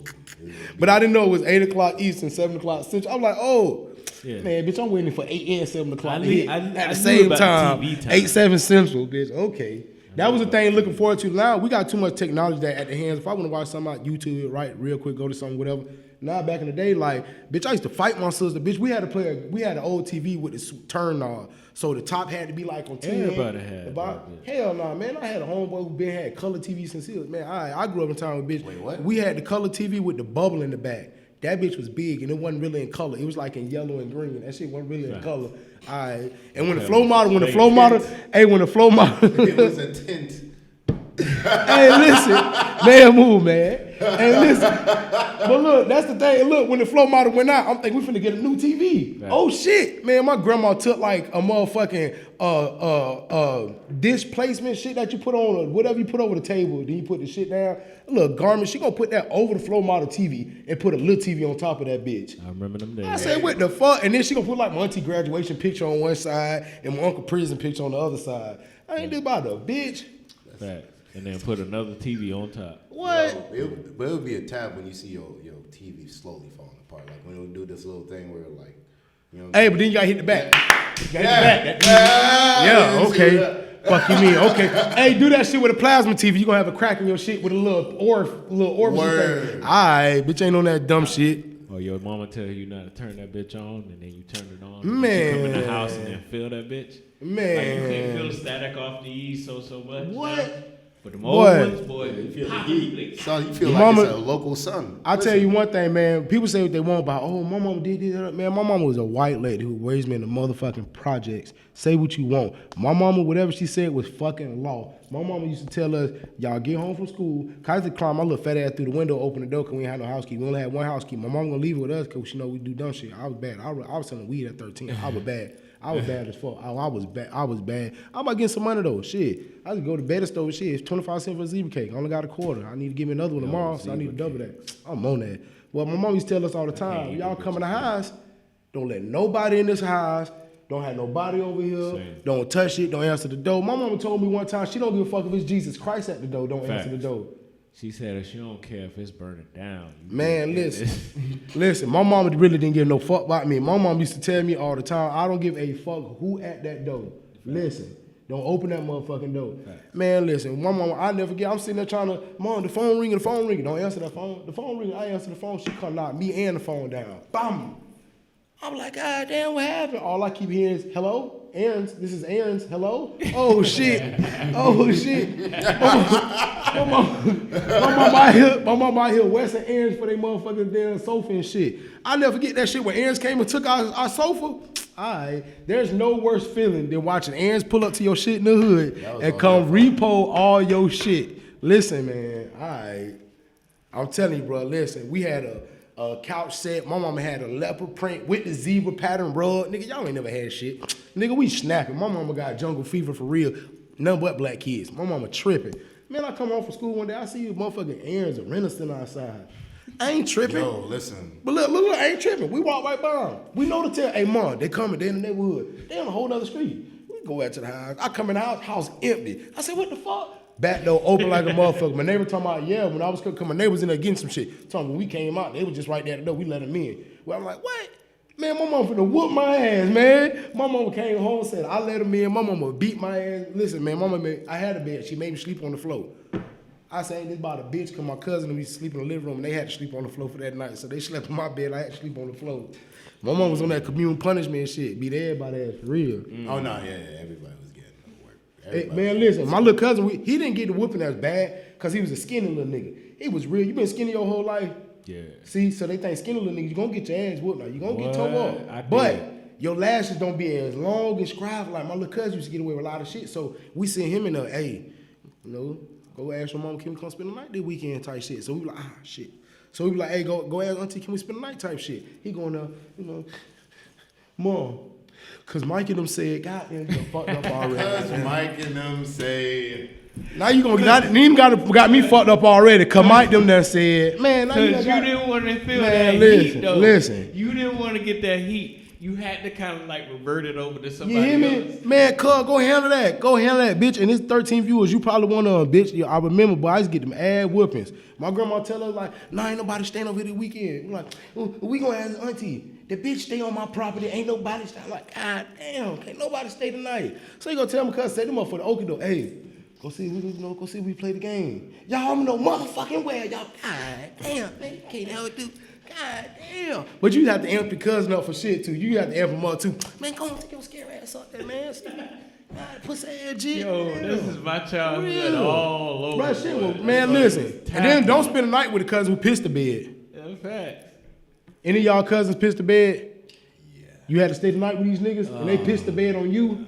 But I didn't know it was 8 o'clock Eastern, 7 o'clock Central. I'm like, oh. Yeah. Man, bitch, I'm waiting for 8 and 7 o'clock to hit at the same time. 8/7 Central, bitch. Okay. That was the thing looking forward to. Now, we got too much technology that at the hands. If I want to watch something on YouTube, right, real quick, go to something, whatever. Now, back in the day, like, bitch, I used to fight my sister. Bitch, we had an old TV with the turn knob. So the top had to be like on 10. Everybody had that. Hell no, man. I had a homeboy who had color TV since he was, man, I grew up in town with bitch. Wait, what? We had the color TV with the bubble in the back. That bitch was big, and it wasn't really in color. It was like in yellow and green. That shit wasn't really in color. All right. And when the flow model, it was a tint. Hey, listen, man, move, man. Hey, listen. But look, that's the thing. And look, when the flow model went out, I'm thinking we finna get a new TV. Right. Oh shit, man, my grandma took like a motherfucking dish placement shit that you put on, or whatever you put over the table, then you put the shit down. A little garment, she gonna put that over the flow model TV and put a little TV on top of that bitch. I remember them days. I said, what the fuck? And then she gonna put like my auntie graduation picture on one side and my uncle prison picture on the other side. I ain't do about a bitch. Right. And then put another TV on top. What? But it would be a tab when you see your TV slowly falling apart. Like when we do this little thing where like, you know. Hey, but then you gotta hit the back. You gotta hit the back. Yeah, okay. Fuck you mean? Okay. Hey, do that shit with a plasma TV. You gonna have a crack in your shit with a little orifice thing. Alright, bitch ain't on that dumb shit. Or your mama tell you not to turn that bitch on, and then you turn it on. Man. You come in the house and then feel that bitch. Man. Like you can't feel the static off the E so much. What? Now. But the old ones, boy, you feel the heat. So you feel like it's a local sun. I tell you one thing, man. People say what they want about, oh, my mama did this. Man, my mama was a white lady who raised me in the motherfucking projects. Say what you want. My mama, whatever she said was fucking law. My mama used to tell us, y'all get home from school. I used to climb my little fat ass through the window, open the door, because we ain't had no housekeeper. We only had one housekeeper. My mama gonna leave it with us because she know we do dumb shit. I was bad. I was selling weed at 13. I was bad. I was bad as fuck. I was bad. I'm about getting some money though. Shit. I just go to bed store. Shit. It's 25 cents for a zebra cake. I only got a quarter. I need to give me another one tomorrow, so I need to double that. I'm on that. Well, my mom used to tell us all the time, y'all come in the house, don't let nobody in this house. Don't have nobody over here. Same. Don't touch it. Don't answer the door. My mama told me one time she don't give a fuck if it's Jesus Christ at the door. Don't answer the door. She said she don't care if it's burning down. Man, listen. My mama really didn't give no fuck about me. My mom used to tell me all the time, I don't give a fuck who at that door. Listen, don't open that motherfucking door. Man, listen, my mama, I never forget. I'm sitting there trying to, Mom, the phone ringing. Don't answer that phone. The phone ringing. I answer the phone. She come knock me and the phone down. Bam. I'm like, God damn, what happened? All I keep hearing is, hello? Aaron's, this is Aaron's, hello? Oh, shit. Oh, shit. My mama out here Western Aaron's for their motherfucking damn sofa and shit. I never forget that shit when Aaron's came and took our sofa. All right, there's no worse feeling than watching Aaron's pull up to your shit in the hood and come repo all your shit. Listen, man, all right. I'm telling you, bro, listen, we had a couch set. My mama had a leopard print with the zebra pattern rug. Nigga, y'all ain't never had shit. Nigga, we snapping. My mama got jungle fever for real. None but black kids. My mama tripping. Man, I come home from school one day, I see you motherfucking Aaron's and Renaissance outside. I ain't tripping. Yo, listen. But look, I ain't tripping. We walk right by them. We know to tell, hey, Mom, they coming, they in the neighborhood. They on a whole other street. We go out to the house. I come in the house empty. I said, what the fuck? Back door open like a motherfucker. My neighbor talking about, yeah, when I was cooking, my neighbors in there getting some shit. Talking when we came out, they was just right there at the door. We let them in. Well, I'm like, what? Man, my mama finna whoop my ass, man. My mama came home and said, I let them in. My mama beat my ass. Listen, man, I had a bed. She made me sleep on the floor. I said, ain't this about a bitch, because my cousin and we sleep in the living room, and they had to sleep on the floor for that night. So they slept in my bed, I had to sleep on the floor. My mom was on that commune punishment and shit, beat everybody ass for real. Oh, no, yeah, everybody was getting work. Hey, man, listen, my little cousin, he didn't get the whooping as bad, because he was a skinny little nigga. He was real. You been skinny your whole life? Yeah. See, so they think skinny little niggas, you gonna get your ass whooped now. You gonna get tore up. But your lashes don't be as long and scrapped. Like my little cousin used to get away with a lot of shit. So we sent him in there, hey, you know, go ask your mom, can we come spend the night this weekend type shit. So we be like, shit. So we be like, hey, go ask auntie, can we spend the night type shit. He going there, you know, Mom, cause Mike and them said, goddamn, you fucked up already. Cause Mike and them say. Now you gonna got me fucked up already. Cause Mike them there said, man, now you didn't want to feel man, that heat though. Listen, you didn't want to get that heat. You had to kind of like revert it over to somebody you hear me? else. Man, cuz, go handle that, bitch. And it's 13 viewers. You probably one of them, bitch. I remember, boy, I used to get them ass whoopings. My grandma tell us like, nah, ain't nobody staying over here the weekend. I'm like, we gonna ask auntie. The bitch stay on my property. Ain't nobody stay. I'm like, God damn, can't nobody stay tonight. So you gonna tell my cousin, set them up for the okie doke. Hey, go see we play the game. Y'all don't know motherfucking well. Y'all, God damn, man, you can't help it, dude. God damn. But you have to amp your cousin up for shit too. You have to amp him up too. Man, go on, take your scare ass up there, man. God, pussy ass jit. Yo, this is my childhood all over. Right, shit, well, man, listen. And then don't spend the night with a cousin who pissed the bed. That's fact. Any of y'all cousins pissed the bed? Yeah. You had to stay the night with these niggas and they pissed the bed on you?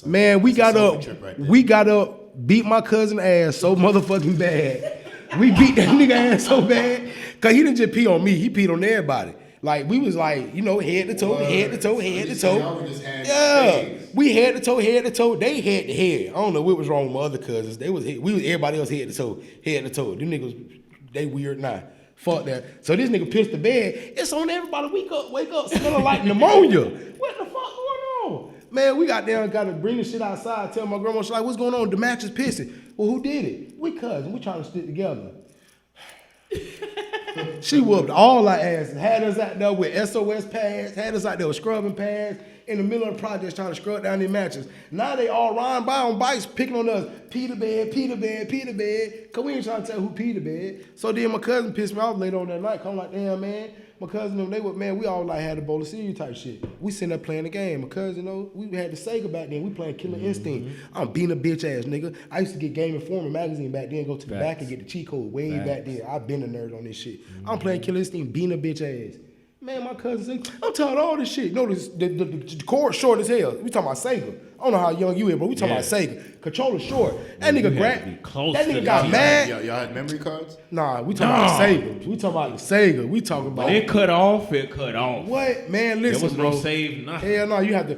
Man, we got up, beat my cousin ass so motherfucking bad. We beat that nigga ass so bad. Cause he didn't just pee on me, he peed on everybody. Like we was like, you know, head to toe. Yeah. We head to toe. They head to head. I don't know what was wrong with my other cousins. We was everybody else head to toe. Them niggas, they weird now. Fuck that. So this nigga pissed the bed. It's on everybody. Wake up, smelling like pneumonia. What the fuck going on? Man, we got to bring this shit outside. Tell my grandma, she's like, what's going on? The match is pissing. Well, who did it? We cousins. We trying to stick together. She whooped all our asses. Had us out there with SOS pads. Had us out there with scrubbing pads. In the middle of the project trying to scrub down their matches. Now they all riding by on bikes picking on us. Pee the bed. Cause we ain't trying to tell who pee the bed. So then my cousin pissed me off later on that night. Cause I'm like, damn, man. My cousin, we all like had a bowl of cereal type shit. We sitting there playing the game. My cousin, we had the Sega back then. We playing Killer Instinct. I'm beating a bitch ass nigga. I used to get Game Informer magazine back then, go to the back and get the cheat code way back then. I've been a nerd on this shit. I'm playing Killer Instinct, beating a bitch ass. Man, my cousin said, I'm tired of all this shit. No, the cord short as hell. We talking about Sega. I don't know how young you is, but we talking about Sega. Controller short. That nigga got mad. Y'all had memory cards? Nah, we talking about Sega. We talking about the Sega. We talking about. When it cut off. What? Man, listen, there was bro. No save, nothing. Hell no, you have to.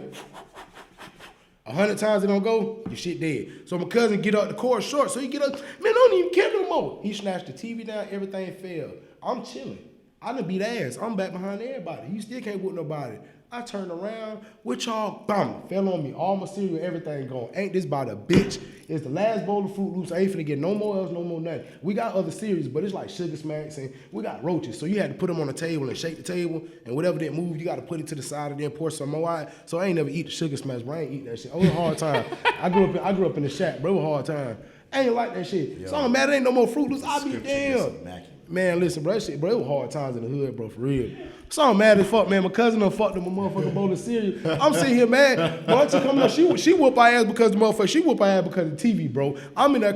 100 times it don't go, your shit dead. So my cousin get up the cord short, so he get up. Man, don't even care no more. He snatched the TV down, everything fell. I'm chilling. I done beat ass. I'm back behind everybody. You still can't whoop nobody. I turned around, with y'all, bam, fell on me. All my cereal, everything gone. Ain't this about a bitch? It's the last bowl of Fruit Loops. I ain't finna get no more else, no more nothing. We got other cereals, but it's like Sugar Smacks and we got roaches. So you had to put them on the table and shake the table, and whatever that move, you got to put it to the side and then pour some more out. So I ain't never eat the Sugar Smacks, bro. I ain't eat that shit. It was a hard time. I grew up in the shack, bro. It was a hard time. I ain't like that shit. Yo, so I'm mad there ain't no more Fruit Loops. I be damn. Man, listen, bro, that shit, bro, it was hard times in the hood, bro, for real. So I'm mad as fuck, man. My cousin done fucked up a motherfucking bowl of cereal. I'm sitting here mad. Once she come up, she whoop our ass because the motherfucker. She whoop our ass because of the TV, bro. I'm in a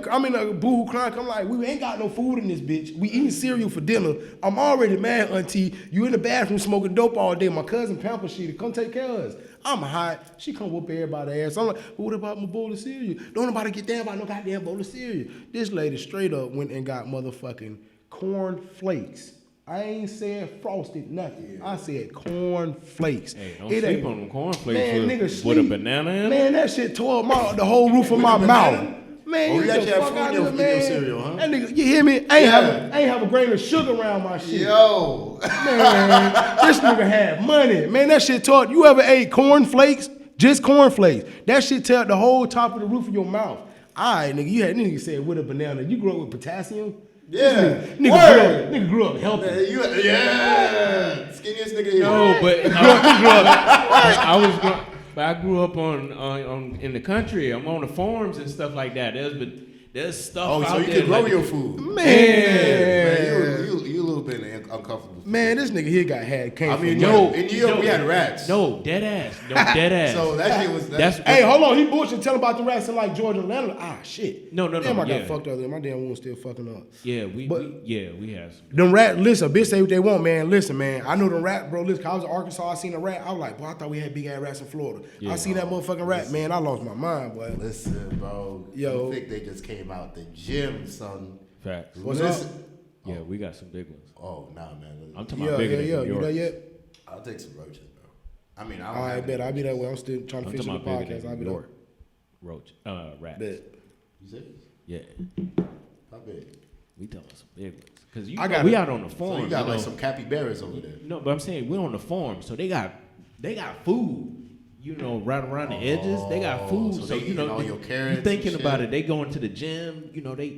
boo-hoo crying. I'm like, we ain't got no food in this bitch. We eating cereal for dinner. I'm already mad, auntie. You in the bathroom smoking dope all day. My cousin Pamper, she come take care of us. I'm hot. She come whoop everybody's ass. I'm like, well, what about my bowl of cereal? Don't nobody get down about no goddamn bowl of cereal. This lady straight up went and got motherfucking corn flakes. I ain't said frosted nothing. Yeah. I said corn flakes. Hey, don't sleep on them corn flakes with a banana in it. Man, that shit tore up the whole roof of my mouth. Man, you got your fuck out of man. Cereal, huh? That nigga, you hear me? I ain't have a grain of sugar around my shit. Yo. Man, this nigga had money. Man, that shit tore up. You ever ate corn flakes? Just corn flakes. That shit tear up the whole top of the roof of your mouth. All right, nigga, nigga said with a banana. You grew up with potassium? Yeah. Nigga grew up healthy. Yeah. Skinniest nigga here. No, but I grew up on in the country. I'm on the farms and stuff like that. There's stuff Oh, out so you there can grow like, your food. Man. You a little bit uncomfortable. Man, this nigga here came from in no. New York we had rats. No, dead ass. No, dead ass. So that shit was. Hey, hold on. He bullshit. Tell him about the rats in like Georgia and Atlanta. Ah, shit. No. Damn, I yeah. got fucked up there. My damn wound still fucking up. Yeah, we have some. Them rat, listen, bitch say what they want, man. Listen, man. I know them rat, bro. Listen, 'cause I was in Arkansas. I seen a rat. I was like, boy, I thought we had big ass rats in Florida. Yeah. I seen that motherfucking rat, man. I lost my mind, boy. Listen, bro. Yo. You think they just came out the gym, son? Facts. What's Listen. up? Yeah, we got some big ones. Oh, nah, man. I'm talking about bigger than New You York. there yet? I'll take some roaches, bro. I mean, I don't All right, have bet. any I'll be that roaches. way. I'm still trying to I'm finish the talking about bigger podcast. than I'll be New there. York. Roach. Rats. Bet. You serious? Yeah. How big? We talking about some big ones. Because we out on the farm. So you got like some capybaras over there. No, but I'm saying we're on the farm, so they got food. Right around the edges, they got food. so So, they eating all your carrots you thinking and about shit? it? They going to the gym.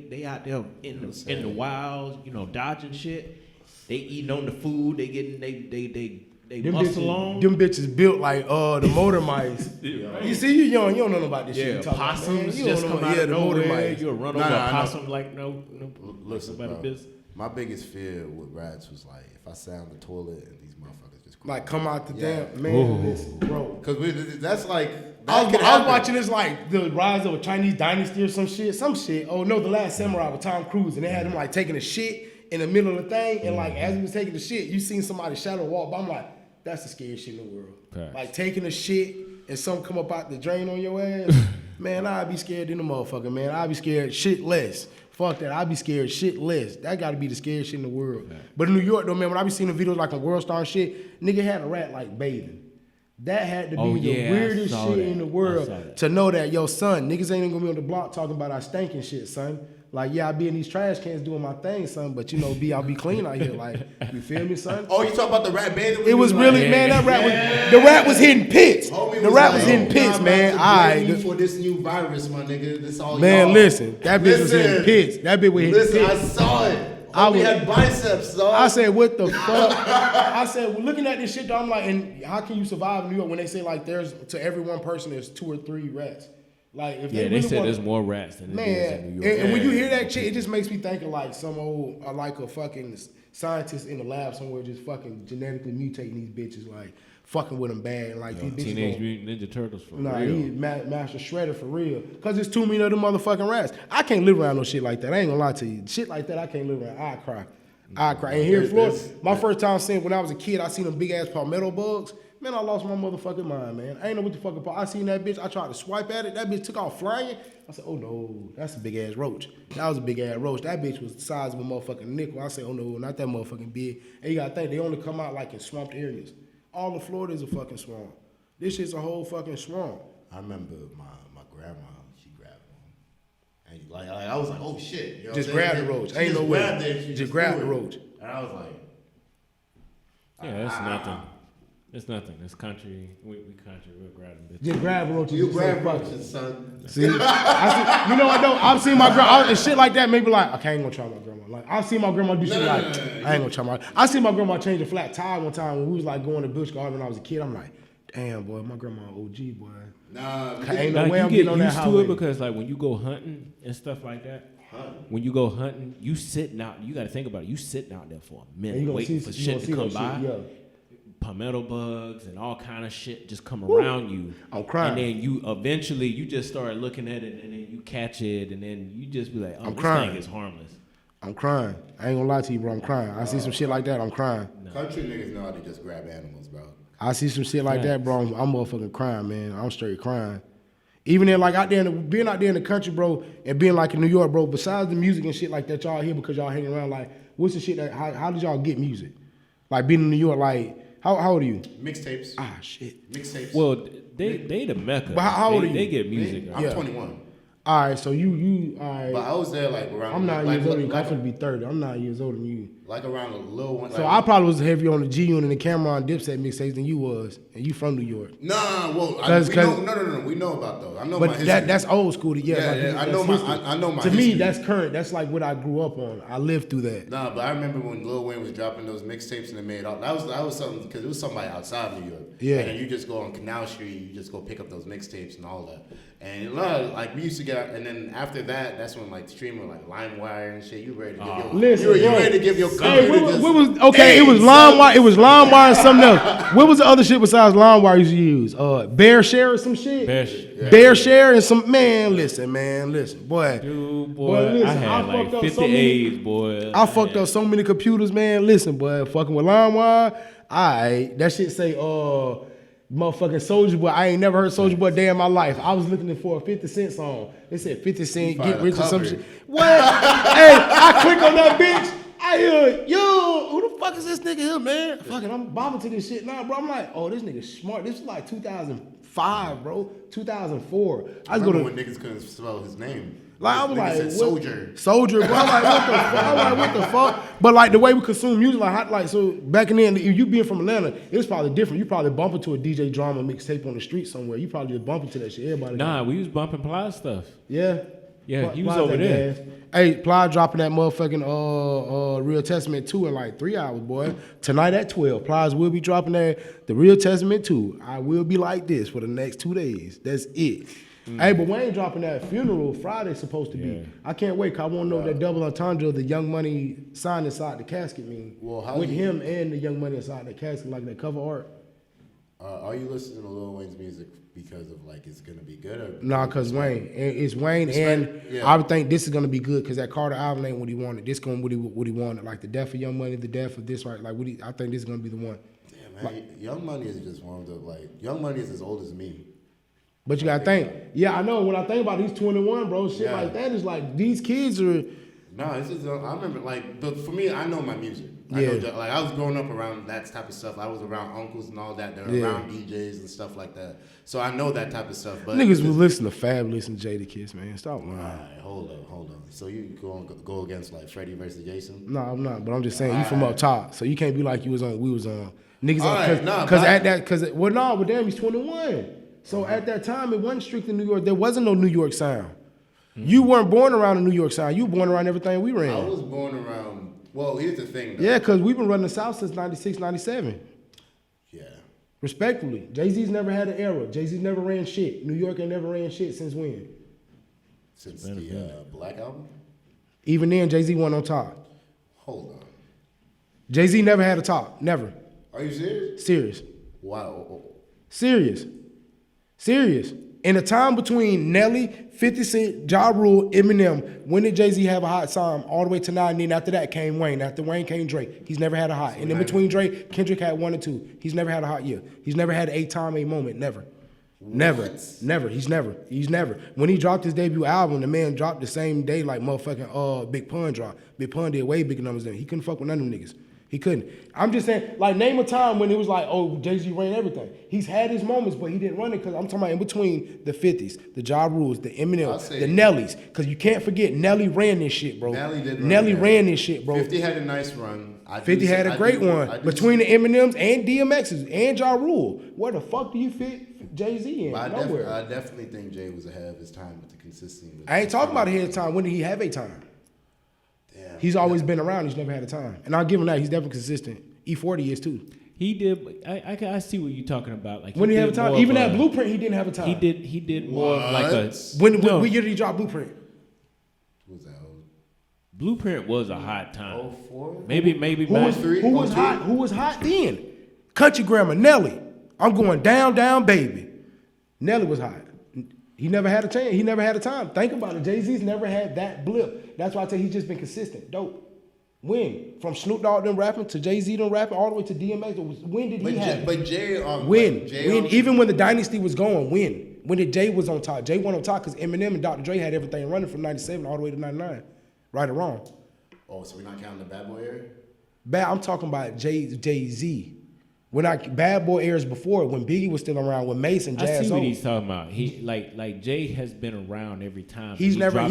They out there in the wilds. Dodging shit. They eating on the food. They getting they muscle on. Them bitches built like the motor mice. Right. You see, you young, you don't know nothing about this shit. Yeah, you talking about, possums man. You just don't know- come out yeah, of the motor nowhere. mice. You'll run Nah, over nah, a I know. possum like no. Listen, about bro. business. My biggest fear with rats was like if I sat on the toilet and these motherfuckers just Like come out the Yeah. damn man, Ooh. listen, bro. because that's like I that was could happen. watching this like the rise of a Chinese dynasty or some shit. Oh no, The Last Samurai with Tom Cruise, and they had him like taking a shit in the middle of the thing, and like as he was taking the shit, you seen somebody's shadow walk. But I'm like, that's the scariest shit in the world. Facts. Like taking a shit and something come up out the drain on your ass, man. I'd be scared in the motherfucker, man. I'd be scared shit less. Fuck that. I'd be scared shit less. That got to be the scariest shit in the world. Right. But in New York though, man, when I be seeing the videos like on World Star and shit, nigga had a rat like bathing. That had to be Oh, the yeah, I weirdest saw shit that. in the I world saw that. to know that, yo, son, niggas ain't even gonna be on the block talking about our stinking shit, son. Like, yeah, I be in these trash cans doing my thing, son, but I'll be clean out here. Like, you feel me, son? Oh, you talking about the rat bathing? It was really, man, that rat was, the rat was hitting pits. The rat was hitting pits, man. Alright. For this new virus, my nigga. This all Man, y'all. listen, that bitch was hitting pits. That bitch was hitting Listen, I pits. saw it. We had biceps, dog. I said, what the fuck? I said, well, looking at this shit, though, I'm like, and how can you survive in New York when they say, like, to every one person, there's 2 or 3 rats? Like, if Yeah, they really said wanna- there's more rats than there is in Man, New York. and when you hear that shit, it just makes me think of like some old, like a fucking scientist in the lab somewhere just fucking genetically mutating these bitches, like fucking with them bad. Like these bitches Teenage gonna- Mutant Ninja Turtles for Nah, real. he Master Shredder for real. Cause it's too many of them motherfucking rats. I can't live around no shit like that. I ain't gonna lie to you. Shit like that, I can't live around. I cry. And here in Florida, my first time seeing, when I was a kid, I seen them big ass palmetto bugs. Man, I lost my motherfucking mind, man. I ain't know what the fuck. I seen that bitch. I tried to swipe at it. That bitch took off flying. I said, oh no, that's a big ass roach. That was a big ass roach. That bitch was the size of a motherfucking nickel. I said, oh no, not that motherfucking big. And you gotta think, they only come out like in swamped areas. All of Florida is a fucking swamp. This shit's a whole fucking swamp. I remember my grandma. She grabbed one, and like I was like, oh shit! You know Just what I'm grab saying? the roach. She Ain't just no way. grabbed it and she Just grab threw the it. roach. And I was like, Yeah, that's nothing. It's nothing. It's country. We country. We'll grab them bitches. Just grab the roach. you and grab say, fuck it. roaches, son. See, I see, you know what though? I've seen my grandma and shit like that. Maybe like, okay, I ain't gonna try my grandma. Like I've seen my grandma do shit like, I ain't gonna try my. I seen my grandma change a flat tire one time when we was like going to Busch Garden when I was a kid. I'm like, damn boy, my grandma OG boy. Nah, Ain't Now, no way you I'm get getting on that used to highway. it because like when you go hunting and stuff like that. When you go hunting, you sitting out. You got to think about it. You sitting out there for a And you minute, gonna waiting see- for you shit gonna to see come that by. shit, yeah. Palmetto bugs and all kind of shit just come around you. I'm crying. And then you eventually you just start looking at it and then you catch it and then you just be like, oh, I'm this crying. thing is harmless. I'm crying. I ain't gonna lie to you, bro. I'm crying. I see some shit like that. I'm crying. country niggas know how to just grab animals, bro. I see some shit like that, bro. I'm motherfucking crying, man. I'm straight crying. Even then, like being out there in the country, bro, and being like in New York, bro. Besides the music and shit like that, y'all here because y'all hanging around. Like, what's the shit that? How did y'all get music? Like being in New York, like how old are you? Mixtapes. Ah, shit. Mixtapes. Well, they the mecca. But how old are you? They get music. I'm Yeah. 21. All right, so you all right. But I was there like around. I'm 9 like, years older than you. I'm like, finna be 30. I'm 9 years older than you. like around a little one. So like, I probably was heavier on the G Unit and the Cameron Dipset mixtapes than you was, and you from New York. Nah, well, no. We know about those. I know my But history. that's old school. Yeah, Yeah, like, yeah, I that's know my- history. I know my To me, history. that's current. That's like what I grew up on. I lived through that. Nah, but I remember when Lil Wayne was dropping those mixtapes and they made all that was something because it was somebody outside New York. Yeah. And then you just go on Canal Street, you just go pick up those mixtapes and all that. And like we used to get, and then after that, that's when like streaming like LimeWire and shit. You ready to give you ready to give your it was LimeWire. It was LimeWire and something else. What was the other shit besides LimeWire you used to use? Bear Share or some shit. Bear Share and some listen, boy. Dude, boy, listen, I had like 50 A's, boy. I fucked up so many computers, man. Listen, boy, fucking with LimeWire. That shit say motherfucking Soulja Boy. I ain't never heard Soulja Boy a day in my life. I was looking for a 50 Cent song. They said 50 Cent, get rich or some shit. What? Hey, I click on that bitch. I hear, yo, who the fuck is this nigga here, man? Fucking, I'm bobbing to this shit now, bro. I'm like, oh, this nigga smart. This is like 2005, bro. 2004. I was going when niggas couldn't spell his name. Like I was like, Soldier, bro. I'm like, what the fuck? I'm like, what the fuck? But like the way we consume music, like so back in then, if you being from Atlanta, it's probably different. You probably bump into a DJ Drama mixtape on the street somewhere. You probably just bump into that shit. Everybody. Nah, we was bumping Ply stuff. Yeah. He was over there. Hey, Ply dropping that motherfucking Real Testament 2 in like 3 hours, boy. Tonight at 12, Plies will be dropping the Real Testament 2. I will be like this for the next 2 days. That's it. Hey, but Wayne dropping that Funeral Friday supposed to be. Yeah. I can't wait, cause I want to know that double entendre the Young Money sign inside the casket mean. Well, with him and the Young Money inside the casket, like that cover art. Are you listening to Lil Wayne's music because of like it's gonna be good? Or nah, cause Wayne, it's Wayne, I would think this is gonna be good, cause that Carter album ain't what he wanted. This gonna what he wanted, like the death of Young Money, the death of this, right? Like I think this is gonna be the one. Damn, man, like, Young Money is just one of the Young Money is as old as me. But you gotta think. Yeah, I know. When I think about it, he's 21, bro. Shit like that is like these kids are. No, it's just I remember but for me, I know my music. I know like I was growing up around that type of stuff. I was around uncles and all that. They're around DJs and stuff like that. So I know that type of stuff. But niggas will listen to Fabulous and Jadakiss, man. Stop lying. All right, hold on. So you go against like Freddie versus Jason? No, I'm not. But I'm just saying you from up top, so you can't be like we was on niggas. But damn, he's 21. So at that time, it wasn't strictly New York. There wasn't no New York sound. Mm-hmm. You weren't born around a New York sound. You were born around everything we ran. I was born around, well, here's the thing, though. Yeah, because we've been running the South since 96, 97. Yeah. Respectfully. Jay-Z's never had an era. Jay-Z's never ran shit. New York ain't never ran shit since when? Since the Black Album? Even then, Jay-Z wasn't on top. Hold on. Jay-Z never had a top. Never. Are you serious? Serious. Wow. Serious. In the time between Nelly, 50 Cent, Ja Rule, Eminem, when did Jay-Z have a hot song? All the way to now, and then after that came Wayne. After Wayne came Drake. He's never had a hot. And in between Drake, Kendrick had 1 or 2. He's never had a hot year. He's never had an 8-time a moment. Never. Never. He's never. When he dropped his debut album, the man dropped the same day like motherfucking Big Pun dropped. Big Pun did way bigger numbers than him. He couldn't fuck with none of them niggas. He couldn't. I'm just saying, like, name a time when it was like, oh, Jay-Z ran everything. He's had his moments, but he didn't run it because I'm talking about in between the 50s, the Ja Rules, the Eminem, the Nellys. Because you can't forget, Nelly ran this shit, bro. Nelly ran this shit, bro. 50 had a nice run. 50 had a great one. Between the Eminems and DMXs and Ja Rule. Where the fuck do you fit Jay-Z in? Nowhere. I definitely think Jay was ahead of his time with the consistency. I ain't talking about ahead of time. When did he have a time? He's always been around. He's never had a time. And I'll give him that. He's definitely consistent. E40 is too. He did. I see what you're talking about. Like when he had a time. Even that Blueprint, he didn't have a time. He did more of like a. When year did he drop Blueprint? What was that? Blueprint was a hot time. 04? Maybe. Who was hot? Who was hot then? Country Grammar, Nelly. I'm going down, baby. Nelly was hot. He never had a chance. He never had a time. Think about it. Jay-Z's never had that blip. That's why I tell you he's just been consistent. Dope. When? From Snoop Dogg them rapping to Jay-Z them rapping all the way to DMX. When did he have it? But Jay... when? Even when the dynasty was going, when? When did Jay was on top? Jay went on top because Eminem and Dr. Dre had everything running from 97 all the way to 99. Right or wrong? Oh, so we're not counting the Bad Boy era? I'm talking about Jay-Z. When Bad Boy eras before, when Biggie was still around, when Mason, Jazz. I see what he's talking about. He like Jay has been around every time. He's never ran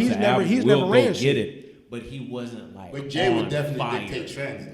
shit. Get it, but he wasn't like. But Jay would definitely dictate trends,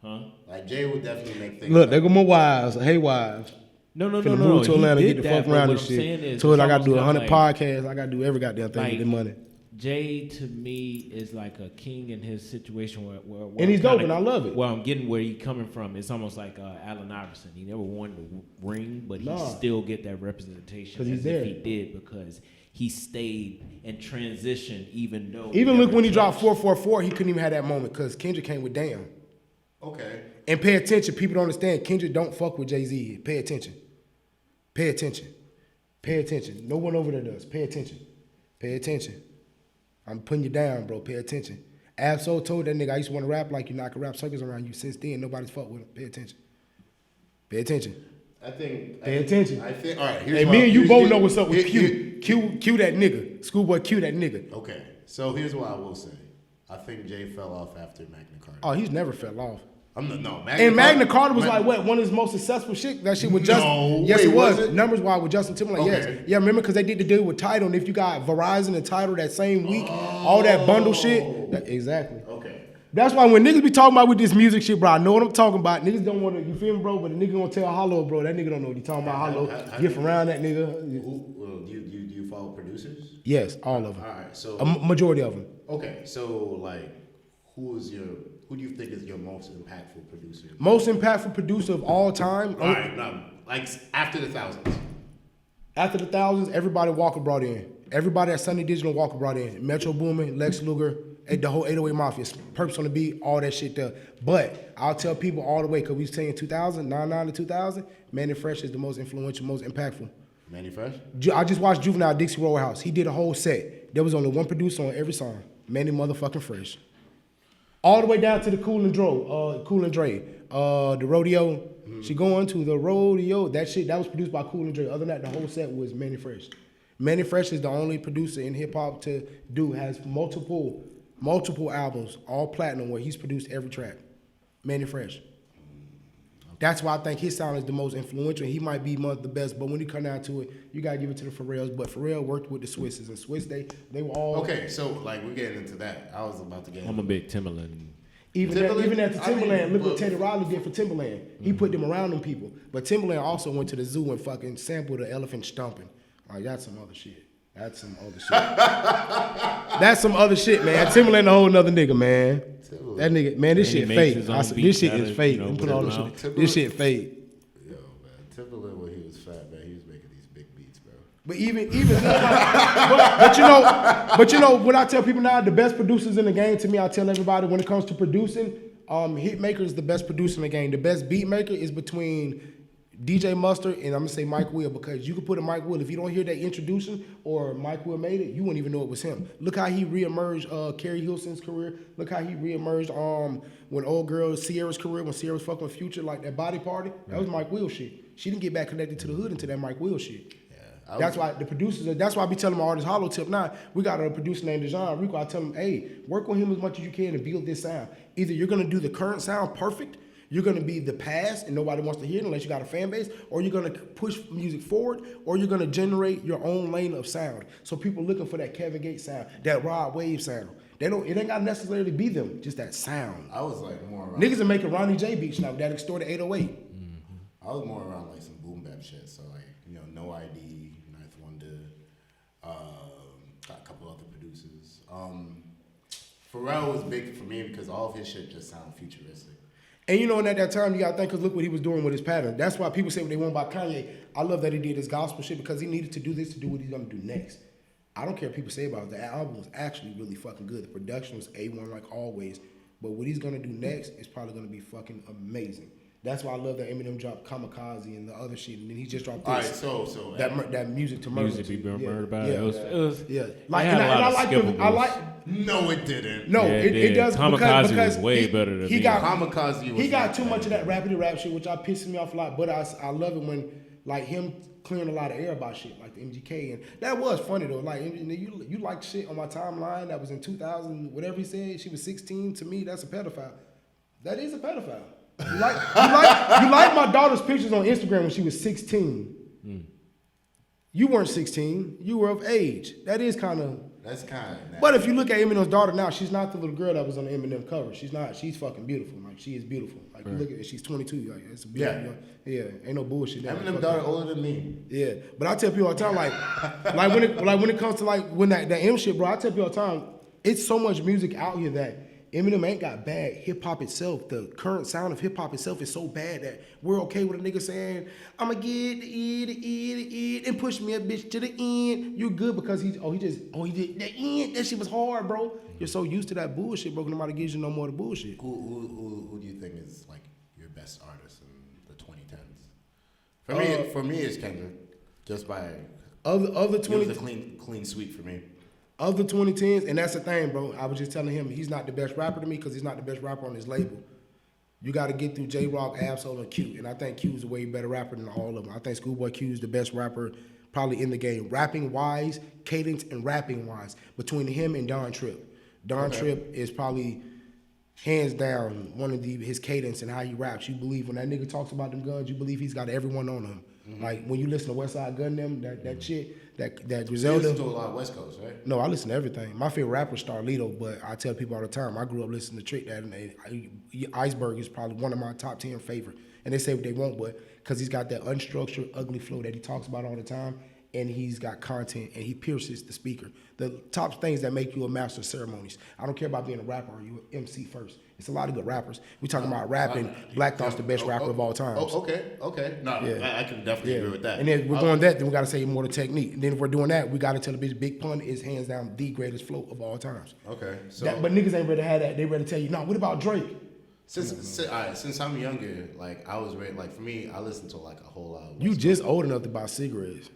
though. Huh? Like Jay would definitely make things. Look, there go my wives. Hey, wives. No. Move to Atlanta, get the fuck around this shit. Is, told I got to do 100 podcasts. I got to do every goddamn thing with the money. Jay to me is like a king in his situation where and he's dope, and I love it. Well, I'm getting where he's coming from. It's almost like Allen Iverson. He never won the ring, but he still get that representation as he's there. if he did because he stayed and transitioned even though... Even look when he dropped 444, he couldn't even have that moment because Kendrick came with Damn. Okay. And pay attention. People don't understand. Kendrick don't fuck with Jay-Z. Pay attention. Pay attention. Pay attention. No one over there does. Pay attention. Pay attention. I'm putting you down, bro. Pay attention. Absol told that nigga, I used to want to rap like you, not can rap circles around you. Since then, nobody's fucked with him. Pay attention. Pay attention. Pay attention. I think, all right, here's hey, me and you both know what's up with Q. Q that nigga. Schoolboy Q that nigga. Okay, so here's what I will say. I think Jay fell off after Magna Carta. Oh, he's never fell off. Magna Carta was like what? One of his most successful shit. That shit with Justin. Yes, it was. Numbers wise with Justin Timberlake. Okay. Yes. Yeah, remember because they did the deal with Tidal, and if you got Verizon and Tidal that same week, all that bundle shit. Exactly. Okay. That's why when niggas be talking about with this music shit, bro, I know what I'm talking about. Niggas don't want to, you feel me, bro? But the nigga gonna tell Hollow, bro, that nigga don't know what he talking about. Hollow, get around that nigga. Do you follow producers? Yes, all of them. All right, so a majority of them. Okay, so like, who do you think is your most impactful producer? Most impactful producer of all time? All right, no, like after the thousands. After the thousands, everybody Walker brought in. Everybody at Sunday Digital Walker brought in. Metro Boomin, Lex Luger, the whole 808 Mafia, Purpose on the Beat, all that shit there. But I'll tell people all the way, because we was saying 2000, 99 to 2000, Manny Fresh is the most influential, most impactful. Manny Fresh? I just watched Juvenile Dixie Roadhouse. He did a whole set. There was only one producer on every song. Manny motherfucking Fresh. All the way down to the Cool and Dre. The rodeo. Mm-hmm. She going to the rodeo. That shit, that was produced by Cool and Dre. Other than that, the whole set was Manny Fresh. Manny Fresh is the only producer in hip hop to has multiple albums, all platinum, where he's produced every track. Manny Fresh. That's why I think his sound is the most influential. He might be one of the best, but when you come down to it, you gotta give it to the Pharrells. But Pharrell worked with the Swisses, and Swiss they were all okay. So like we're getting into that. I was about to get. I'm a big Timberland. Even at the Timberland, look what Teddy Riley did for Timberland. He put them around them people. But Timberland also went to the zoo and fucking sampled the elephant stomping. Like that's some other shit. That's some other shit, man. Timberland a whole nother nigga, man. That nigga, man, this shit fake. This shit is fake. Put all this shit. This shit fake. Yo, man, Timberland when he was fat, man, he was making these big beats, bro. But even but you know what I tell people now, the best producers in the game. To me, I tell everybody when it comes to producing, Hitmaker is the best producer in the game. The best beat maker is between DJ Mustard, and I'm gonna say Mike Will, because you can put a Mike Will. If you don't hear that introduction or Mike Will made it, you wouldn't even know it was him. Look how he reemerged Carrie Hilson's career. Look how he reemerged when old girl Sierra's career, when Sierra was fucking with Future, like that Body Party. That was Mike Will shit. She didn't get back connected to the hood until that Mike Will shit. Yeah, that's why the producers. That's why I be telling my artists, Hollow Tip now. We got a producer named Dejan Rico. I tell him, hey, work on him as much as you can and build this sound. Either you're gonna do the current sound perfect. You're going to be the past and nobody wants to hear it unless you got a fan base, or you're going to push music forward, or you're going to generate your own lane of sound. So people looking for that Kevin Gates sound, that Rod Wave sound. It ain't got to necessarily be them, just that sound. I was like more around. Niggas are making Ronnie J beats now, that extorted 808. Mm-hmm. I was more around like some boom bap shit. So like, No ID, Ninth Wonder, got a couple other producers. Pharrell was big for me because all of his shit just sounded futuristic. And and at that time, you got to think, because look what he was doing with his pattern. That's why people say what they want about Kanye. I love that he did his gospel shit because he needed to do this to do what he's going to do next. I don't care what people say about it. The album was actually really fucking good. The production was A1 like always. But what he's going to do next is probably going to be fucking amazing. That's why I love that Eminem dropped Kamikaze and the other shit, and then he just dropped this. All right, so that music to murder. Music be murdered about it. It was like, and I like. No, it didn't. No, it does. Kamikaze was way better than Kamikaze was. He got too much of that rapidy rap shit, which pisses me off a lot. But I love it when like him clearing a lot of air about shit, like the MGK, and that was funny though. Like you like shit on my timeline that was in 2000, whatever he said. She was 16. To me, that's a pedophile. That is a pedophile. You like my daughter's pictures on Instagram when she was 16. You weren't 16. You were of age. That is kind of. That's kind of. But if you look at Eminem's daughter now, she's not the little girl that was on the Eminem cover. She's not. She's fucking beautiful. Like she is beautiful. Like you look at it, she's 22. Like it's a beautiful. Yeah, ain't no bullshit. Eminem's daughter older than me. Yeah, but I tell people all the time, like when it comes to like when that M shit, bro. I tell people all the time, it's so much music out here that Eminem ain't got bad. Hip hop itself, the current sound of hip hop itself is so bad that we're okay with a nigga saying, I'ma get the end, and push me a bitch to the end. You're good because he did the end. That shit was hard, bro. You're so used to that bullshit, bro. Nobody gives you no more of the bullshit. Who do you think is like your best artist in the 2010s? For me, it's Kendrick. Just by of the 20, it was a clean sweep for me. Of the 2010s, and that's the thing, bro. I was just telling him he's not the best rapper to me because he's not the best rapper on his label. You got to get through J-Rock, Absol, and Q, and I think Q is a way better rapper than all of them. I think Schoolboy Q is the best rapper probably in the game, rapping-wise, cadence, and rapping-wise, between him and Don Tripp. Don Tripp is probably hands down one of his cadence and how he raps. You believe when that nigga talks about them guns, you believe he's got everyone on him. Mm-hmm. Like when you listen to West Side Gun them, that shit, that Griselda. You listen to a lot of West Coast, right? No, I listen to everything. My favorite rapper is Starlito, but I tell people all the time, I grew up listening to Trick Dad, and Iceberg is probably one of my top 10 favorite. And they say what they want, but because he's got that unstructured, ugly flow that he talks about all the time, and he's got content, and he pierces the speaker. The top things that make you a master of ceremonies. I don't care about being a rapper or you an MC first. It's a lot of good rappers. We talking about rapping. Black Thought's the best rapper of all time. Okay. No, I can definitely agree with that. And then we're going that, then we got to say more the technique. And then if we're doing that, we got to tell the bitch Big Pun is hands down the greatest flow of all times. Okay. So, but niggas ain't ready to have that. They ready to tell you, no, what about Drake? Since I'm younger, like I was ready. Like for me, I listened to like a whole lot of. You just old enough to buy cigarettes.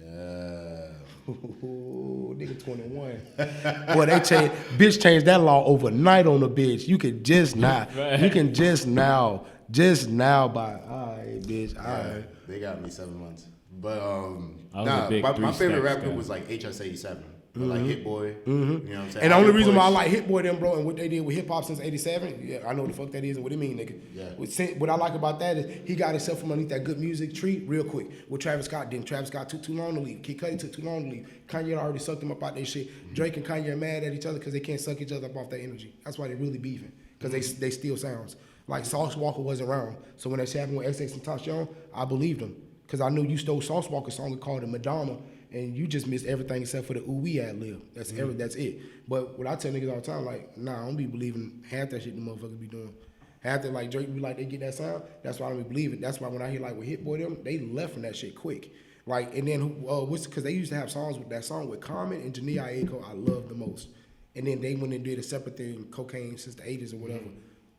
Yeah. Ooh, nigga 21. Boy, bitch changed that law overnight on the bitch. You can just now. Right. You can just now buy. All right, bitch. All right. They got me 7 months. But my favorite rap group was like HS87. Like Hit Boy. Mm-hmm. You know what I'm saying? And the only reason why I like Hit Boy them, bro, and what they did with hip hop since '87, yeah, I know what the fuck that is and what it mean, nigga. Yeah. What I like about that is he got himself from underneath that good music tree real quick. What Travis Scott did. Travis Scott took too long to leave. Kid Cudi took too long to leave. Kanye already sucked him up out their shit. Mm-hmm. Drake and Kanye are mad at each other because they can't suck each other up off their energy. That's why they really beefing. Because they steal sounds. Like Sauce Walker wasn't around. So when that shit happened with XX and Tashawn, I believed him. Because I knew you stole Sauce Walker's song and called it Madonna. And you just missed everything except for the ooh-wee ad-lib. That's it. But what I tell niggas all the time, like, nah, I don't be believing half that shit the motherfuckers be doing. Half that, like, Drake be like, they get that sound. That's why I don't be believing. That's why when I hear, like, with Hit Boy them, they left from that shit quick. Like, and then, because they used to have songs with that song with Common and Janae Aiko I love the most. And then they went and did a separate thing, cocaine since the 80s or whatever.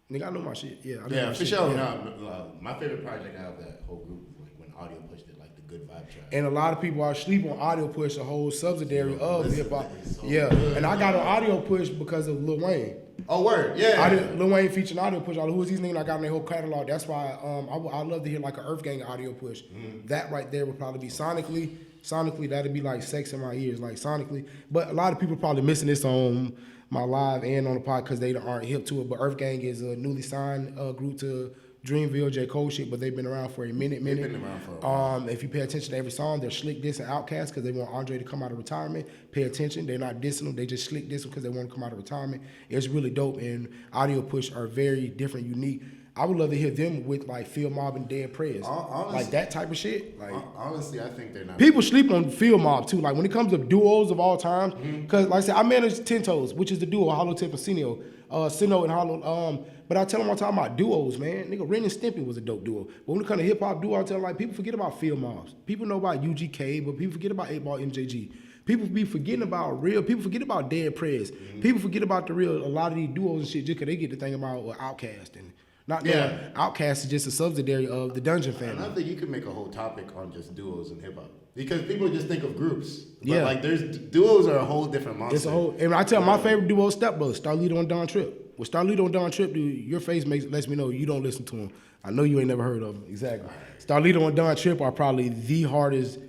Nigga, I know my shit. Yeah, I know my for shit. sure. Yeah. No, my favorite project out of that whole group was like when Audio pushed it, like the Good Vibe track. And a lot of people are asleep on Audio Push, a whole subsidiary of hip hop. And I got on Audio Push because of Lil Wayne. Oh, word, yeah. Lil Wayne featured Audio Push. Who is these niggas I got in their whole catalog? That's why I love to hear like an Earth Gang Audio Push. Mm. That right there would probably be sonically that'd be like sex in my ears, like sonically. But a lot of people probably missing this on my live and on the pod because they aren't hip to it. But Earth Gang is a newly signed group to Dreamville, J. Cole shit, but they've been around for a minute. They've been around for a while. If you pay attention to every song, they're slick diss and Outkast because they want Andre to come out of retirement. Pay attention. They're not dissing them. They just slick diss them because they want to come out of retirement. It's really dope, and Audio Push are very different, unique. I would love to hear them with like Field Mob and Dead Prez. Like that type of shit. Like honestly, I think they're not. People sleep on Field Mob too. Like when it comes to duos of all time, because like I said, I manage Ten Toes, which is the duo Hollow Tip and Sino and Hollow. But I tell them all the time about duos, man. Nigga, Ren and Stimpy was a dope duo. But when it comes to hip hop duo, I tell them like people forget about Field Mobs. People know about UGK, but people forget about 8 Ball MJG. People be forgetting about real. People forget about Dead Prez. People forget about the real. A lot of these duos and shit just because they get to think about Outkast and. Outkast is just a subsidiary of the Dungeon family. And I think you could make a whole topic on just duos in hip hop because people just think of groups. But like there's duos are a whole different monster. And I tell my favorite duo is Step Brothers, Starlito and Don Tripp. What Starlito and Don Tripp do, your face lets me know you don't listen to them. I know you ain't never heard of them. Exactly. Starlito and Don Tripp are probably the hardest.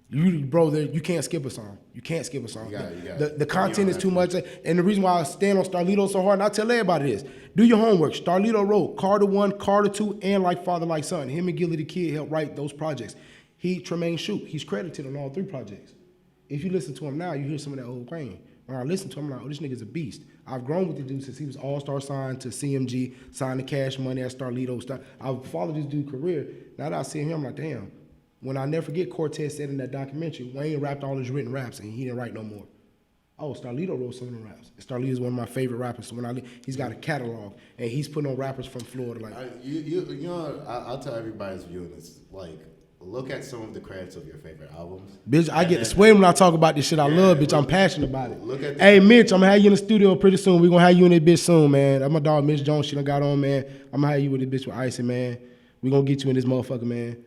You can't skip a song. You can't skip a song. The content is too much. And the reason why I stand on Starlito so hard, and I tell everybody this, do your homework. Starlito wrote Carter 1, Carter 2, and Like Father, Like Son. Him and Gilly the Kid helped write those projects. Tremaine Shoop, he's credited on all 3 projects. If you listen to him now, you hear some of that old Wayne. When I listen to him, I'm like, oh, this nigga's a beast. I've grown with the dude since he was all-star signed to CMG, signed to Cash Money at Starlito. I've followed this dude's career. Now that I see him, I'm like, damn. When I never forget, Cortez said in that documentary, Wayne rapped all his written raps and he didn't write no more. Oh, Starlito wrote some of the raps. Starlito is one of my favorite rappers. So he's got a catalog and he's putting on rappers from Florida. Like, I'll tell everybody's viewing this. Like, look at some of the credits of your favorite albums. Bitch, I get to sweat when I talk about this shit. I love, bitch. I'm passionate about it. Hey, Mitch, I'm gonna have you in the studio pretty soon. We're gonna have you in this bitch soon, man. That's my dog, Mitch Jones. She done got on, man. I'm gonna have you with this bitch with Icy, man. We're gonna get you in this motherfucker, man.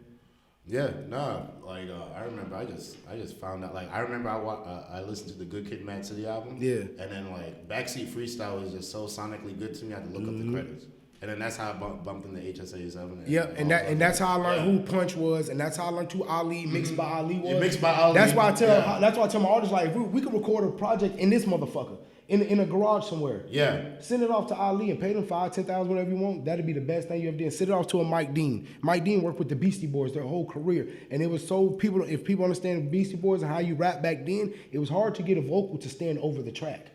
Yeah, nah. Like I remember, I just found out. Like I remember, I listened to the Good Kid, Mad City album. Yeah. And then like Backseat Freestyle was just so sonically good to me. I had to look up the credits. And then that's how I bumped into HSA 7. Yep, and that's how I learned who Punch was, and that's how I learned who Ali, Mixed by Ali was. Mixed by Ali. That's why I tell my artists, like, we could record a project in this motherfucker, in a garage somewhere. Yeah. Send it off to Ali and pay them $5,000, $10,000, whatever you want. That'd be the best thing you ever did. Send it off to a Mike Dean. Mike Dean worked with the Beastie Boys their whole career, and it was so if people understand Beastie Boys and how you rap back then, it was hard to get a vocal to stand over the track,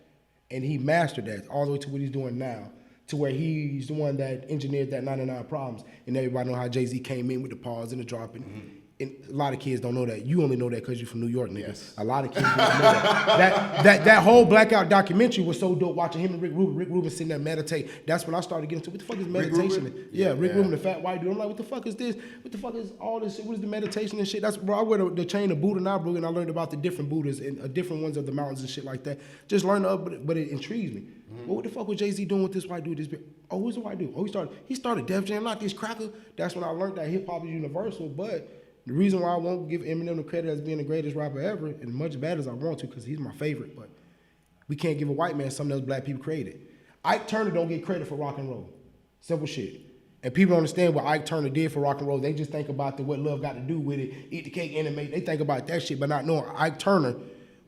and he mastered that all the way to what he's doing now. To where he's the one that engineered that 99 Problems, and everybody know how Jay-Z came in with the pause and the dropping. And a lot of kids don't know that. You only know that because you're from New York, nigga. Yes. A lot of kids don't know that. That whole Blackout documentary was so dope. Watching him and Rick Rubin. Rick Rubin sitting there meditate. That's when I started getting into what the fuck is meditation? Rick Rubin, the fat white dude. I'm like, what the fuck is this? What the fuck is all this shit? What is the meditation and shit? That's bro. I wear the chain of Buddha now, bro, and I learned about the different Buddhas and different ones of the mountains and shit like that. Just learned up, but it intrigues me. Well, what the fuck was Jay-Z doing with this white dude? Oh, who's the white dude? Oh, he started Def Jam, not this cracker. That's when I learned that hip hop is universal. But the reason why I won't give Eminem the credit as being the greatest rapper ever, and much bad as I want to, because he's my favorite, but we can't give a white man something else black people created. Ike Turner don't get credit for rock and roll. Simple shit. And people don't understand what Ike Turner did for rock and roll. They just think about what love got to do with it, eat the cake, animate. They think about that shit, but not knowing Ike Turner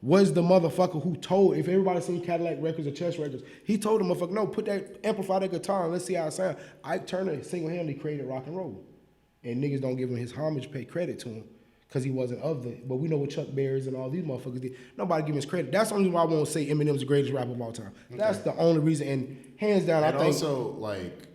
was the motherfucker who told, if everybody seen Cadillac Records or Chess Records, he told the motherfucker, no, amplify that guitar and let's see how it sounds. Ike Turner single-handedly created rock and roll. And niggas don't give him his homage, pay credit to him, because he wasn't of the, but we know what Chuck Berry's and all these motherfuckers did. Nobody give him his credit. That's the only reason why I won't say Eminem's the greatest rapper of all time. Okay. That's the only reason, and hands down, and I think. Also, like,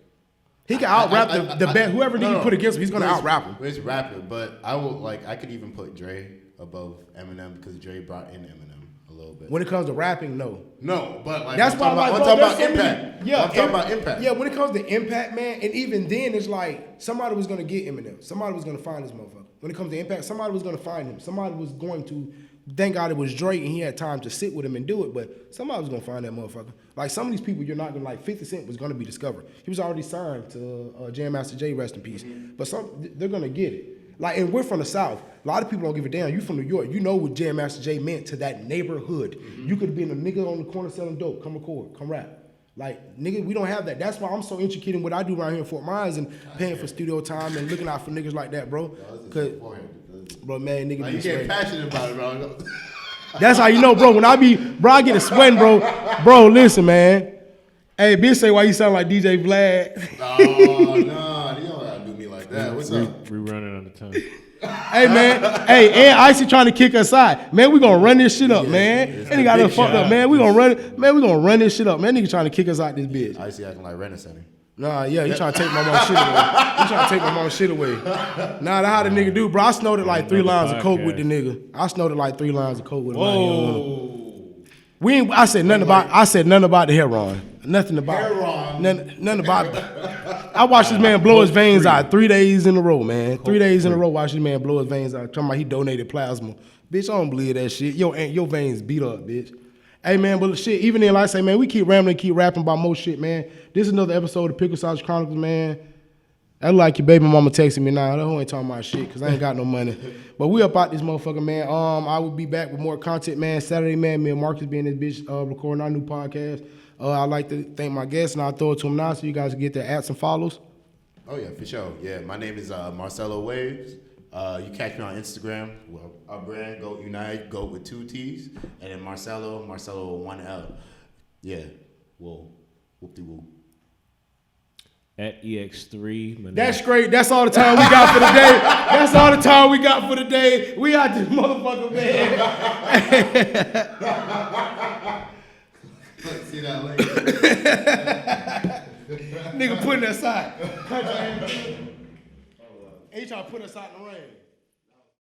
he can out-rap the best, whoever nigga put against him, he's gonna out-rap him. He's rapper, but I could even put Dre above Eminem because Dre brought in Eminem a little bit. When it comes to rapping, no. No, but like that's why I'm talking about impact. Yeah, I'm talking about impact. Yeah, when it comes to impact, man, and even then it's like somebody was gonna get Eminem. Somebody was gonna find this motherfucker. When it comes to impact, somebody was gonna find him. Somebody was going to, thank God it was Dre and he had time to sit with him and do it, but somebody was gonna find that motherfucker. Like some of these people you're not gonna like, 50 Cent was gonna be discovered. He was already signed to Jam Master Jay, rest in peace. But they're gonna get it. Like, and we're from the South. A lot of people don't give a damn. You from New York. You know what Jam Master Jay meant to that neighborhood. You could have been a nigga on the corner selling dope. Come record. Come rap. Like, nigga, we don't have that. That's why I'm so intricate in what I do around here in Fort Myers and paying for studio time and looking out for niggas like that, bro. Bro, man, nigga, like, you get passionate about it, bro. That's how you know, bro. When I I get a sweating, bro. Bro, listen, man. Hey, bitch, say why you sound like DJ Vlad. Oh, no, you don't gotta do me like that. What's up? We running on the tongue. Hey, man. Hey, and Icy trying to kick us out. Man, we gonna run this shit up, man. And he got us fucked up, man. We gonna run it. Man, we gonna run this shit up. Man, nigga trying to kick us out this bitch. Icy acting like Renaissance. Nah, yeah, he trying to take my mom's shit away. He trying to take my mom's shit away. Nah, that's how the nigga do, bro. I snorted like 3 lines of coke with the nigga. I snorted like 3 lines of coke with him. Whoa. I said nothing about the heroin. Nothing about nothing about I watched this man blow his veins out 3 days in a row, man. 3 days in a row, watched this man blow his veins out. Talking about he donated plasma. Bitch, I don't believe that shit. Your veins beat up, bitch. Hey, man, but shit, even then, like I say, man, we keep rambling, keep rapping about more shit, man. This is another episode of Pickled Chronicles, man. I look like your baby mama texting me now. That hoe ain't talking about shit, because I ain't got no money. But we up out this motherfucker, man. I will be back with more content, man. Saturday, man, me and Marcus being this bitch recording our new podcast. I'd like to thank my guests, and I'll throw it to them now so you guys can get their @s and follows. Oh, yeah, for sure. Yeah, my name is Marcelo Waves. You catch me on Instagram. Well, our brand, Goat United, Goat with 2 T's. And then Marcelo with 1 L. Yeah, whoa, whoop-de-whoop. At EX3. That's great. That's all the time we got for the day. That's all the time we got for the day. We out this motherfucker, man. See that later. Nigga putting us out. He trying to put us out in the rain.